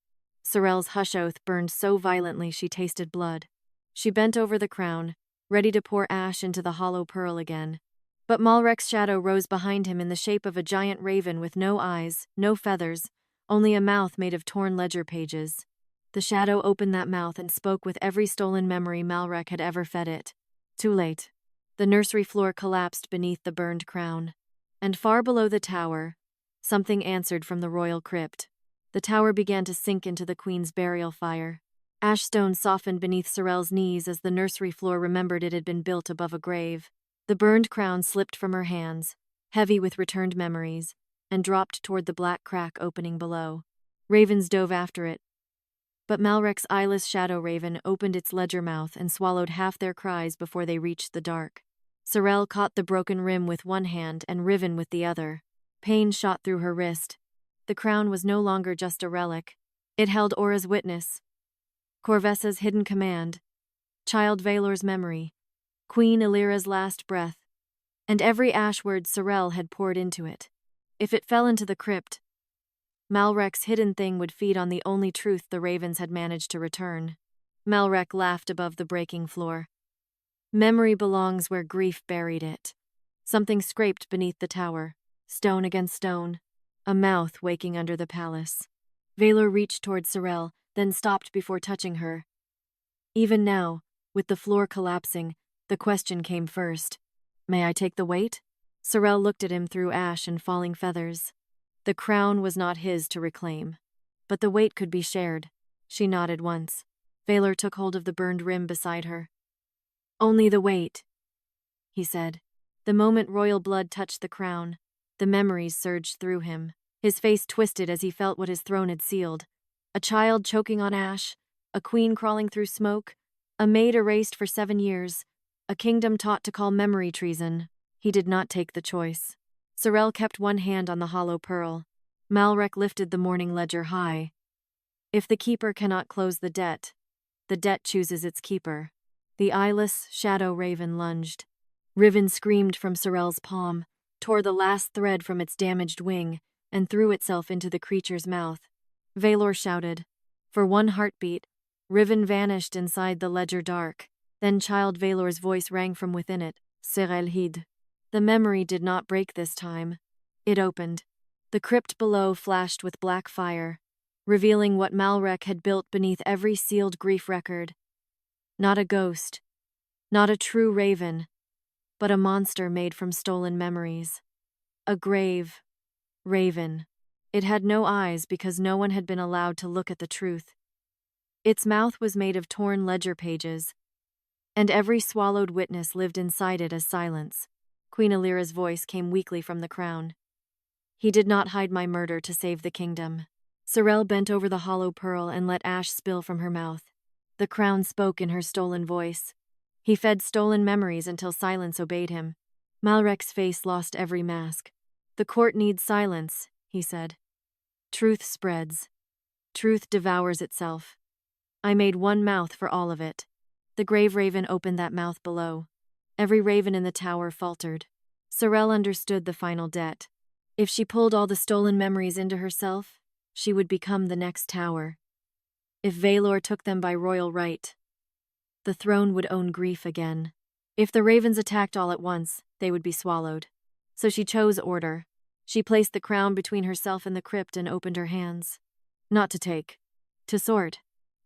Serelle's hush oath burned so violently she tasted blood. She bent over the crown, ready to pour ash into the hollow pearl again. But Malrec's shadow rose behind him in the shape of a giant raven with no eyes, no feathers, only a mouth made of torn ledger pages. The shadow opened that mouth and spoke with every stolen memory Malrec had ever fed it. Too late. The nursery floor collapsed beneath the burned crown. And far below the tower, something answered from the royal crypt. The tower began to sink into the queen's burial fire. Ash stone softened beneath Serelle's knees as the nursery floor remembered it had been built above a grave. The burned crown slipped from her hands, heavy with returned memories, and dropped toward the black crack opening below. Ravens dove after it, but Malrec's eyeless shadow raven opened its ledger mouth and swallowed half their cries before they reached the dark. Serelle caught the broken rim with one hand and riven with the other. Pain shot through her wrist. The crown was no longer just a relic. It held Aura's witness, Corvessa's hidden command, Child Vaelor's memory, Queen Ilyra's last breath, and every ash word Serelle had poured into it. If it fell into the crypt, Malrec's hidden thing would feed on the only truth the ravens had managed to return. Malrec laughed above the breaking floor. Memory belongs where grief buried it. Something scraped beneath the tower, stone against stone, a mouth waking under the palace. Vaelor reached toward Serelle, then stopped before touching her. Even now, with the floor collapsing, the question came first. May I take the weight? Serelle looked at him through ash and falling feathers. The crown was not his to reclaim, but the weight could be shared. She nodded once. Vaelor took hold of the burned rim beside her. Only the weight, he said. The moment royal blood touched the crown, the memories surged through him. His face twisted as he felt what his throne had sealed. A child choking on ash, a queen crawling through smoke, a maid erased for 7 years, a kingdom taught to call memory treason. He did not take the choice. Serelle kept one hand on the hollow pearl. Malrec lifted the Mourning Ledger high. If the keeper cannot close the debt chooses its keeper. The eyeless shadow raven lunged. Riven screamed from Serelle's palm, tore the last thread from its damaged wing, and threw itself into the creature's mouth. Vaelor shouted. For one heartbeat, Riven vanished inside the ledger dark. Then Child Vaelor's voice rang from within it. Serelle hid. The memory did not break this time. It opened. The crypt below flashed with black fire, revealing what Malrec had built beneath every sealed grief record. Not a ghost, not a true raven, but a monster made from stolen memories. A grave raven. It had no eyes because no one had been allowed to look at the truth. Its mouth was made of torn ledger pages, and every swallowed witness lived inside it as silence. Queen Ilyra's voice came weakly from the crown. He did not hide my murder to save the kingdom. Serelle bent over the hollow pearl and let ash spill from her mouth. The crown spoke in her stolen voice. He fed stolen memories until silence obeyed him. Malrec's face lost every mask. "The court needs silence," he said. "Truth spreads. Truth devours itself. I made one mouth for all of it." The grave raven opened that mouth below. Every raven in the tower faltered. Serelle understood the final debt. If she pulled all the stolen memories into herself, she would become the next tower. If Vaelor took them by royal right, the throne would own grief again. If the ravens attacked all at once, they would be swallowed. So she chose order. She placed the crown between herself and the crypt and opened her hands. Not to take, to sort.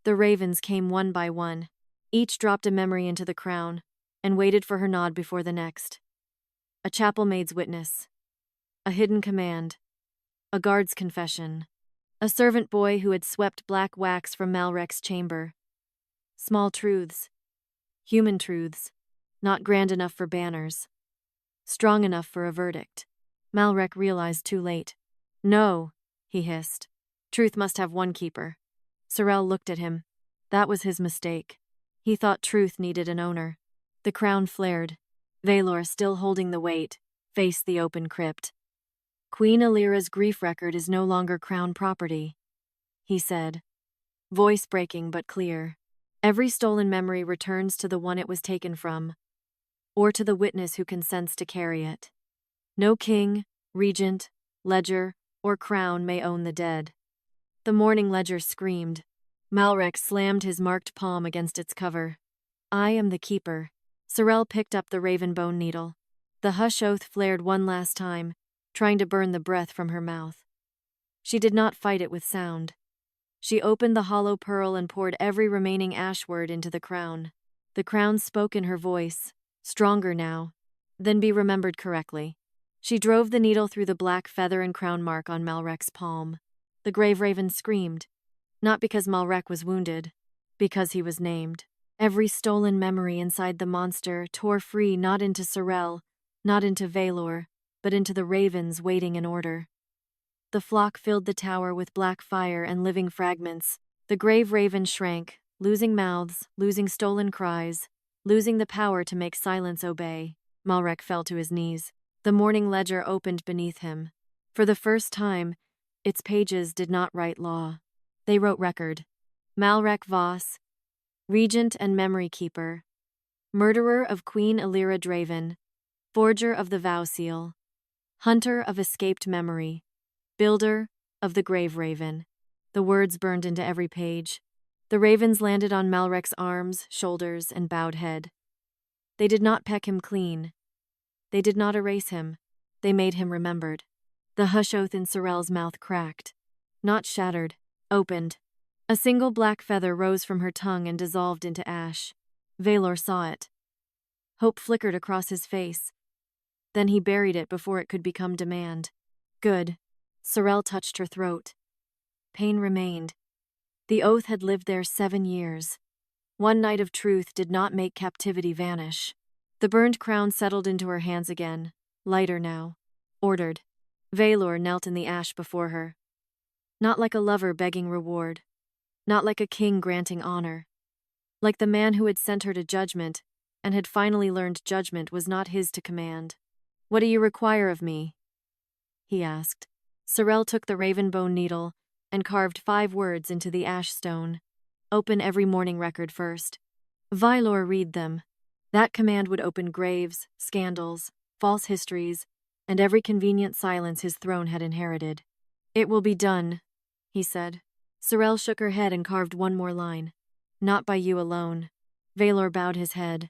The ravens came one by one. Each dropped a memory into the crown and waited for her nod before the next. A chapel maid's witness. A hidden command. A guard's confession. A servant boy who had swept black wax from Malrec's chamber. Small truths. Human truths. Not grand enough for banners. Strong enough for a verdict. Malrec realized too late. "No," he hissed. "Truth must have one keeper." Serelle looked at him. That was his mistake. He thought truth needed an owner. The crown flared. Vaelor, still holding the weight, faced the open crypt. "Queen Ilyra's grief record is no longer crown property," he said, voice breaking but clear. "Every stolen memory returns to the one it was taken from, or to the witness who consents to carry it. No king, regent, ledger, or crown may own the dead." The Mourning Ledger screamed. Malrec slammed his marked palm against its cover. "I am the keeper." Serelle picked up the raven bone needle. The hush oath flared one last time, trying to burn the breath from her mouth. She did not fight it with sound. She opened the hollow pearl and poured every remaining ash word into the crown. The crown spoke in her voice, stronger now, than be remembered correctly. She drove the needle through the black feather and crown mark on Malrec's palm. The grave raven screamed, not because Malrec was wounded, because he was named. Every stolen memory inside the monster tore free, not into Serelle, not into Vaelor, but into the ravens waiting in order. The flock filled the tower with black fire and living fragments. The grave raven shrank, losing mouths, losing stolen cries, losing the power to make silence obey. Malrec fell to his knees. The Mourning Ledger opened beneath him. For the first time, its pages did not write law. They wrote record. Malrec Voss, regent and memory keeper, murderer of Queen Ilyra Draven, forger of the Vow-Seal, hunter of escaped memory, builder of the grave raven. The words burned into every page. The ravens landed on Malrec's arms, shoulders, and bowed head. They did not peck him clean. They did not erase him. They made him remembered. The hush oath in Serelle's mouth cracked. Not shattered, opened. A single black feather rose from her tongue and dissolved into ash. Vaelor saw it. Hope flickered across his face. Then he buried it before it could become demand. Good. Serelle touched her throat. Pain remained. The oath had lived there 7 years. One night of truth did not make captivity vanish. The burned crown settled into her hands again, lighter now. Ordered. Vaelor knelt in the ash before her. Not like a lover begging reward. Not like a king granting honor. Like the man who had sent her to judgment, and had finally learned judgment was not his to command. "What do you require of me?" he asked. Serelle took the raven bone needle and carved 5 words into the ash stone. "Open every mourning record first." Vaelor read them. That command would open graves, scandals, false histories, and every convenient silence his throne had inherited. "It will be done," he said. Serelle shook her head and carved one more line. "Not by you alone." Vaelor bowed his head.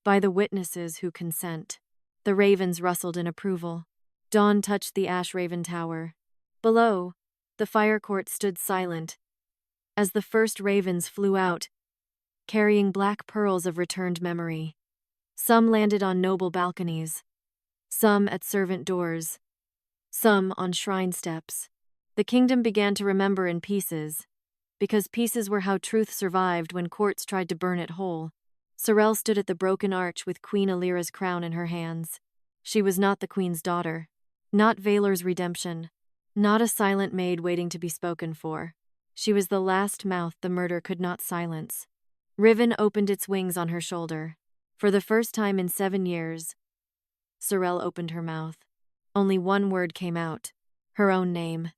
"By the witnesses who consent." The ravens rustled in approval. Dawn touched the ash raven tower. Below, the fire court stood silent, as the first ravens flew out, carrying black pearls of returned memory. Some landed on noble balconies, some at servant doors, some on shrine steps. The kingdom began to remember in pieces, because pieces were how truth survived when courts tried to burn it whole. Serelle stood at the broken arch with Queen Ilyra's crown in her hands. She was not the queen's daughter, not Vaelor's redemption, not a silent maid waiting to be spoken for. She was the last mouth the murder could not silence. Riven opened its wings on her shoulder. For the first time in 7 years, Serelle opened her mouth. Only one word came out. Her own name.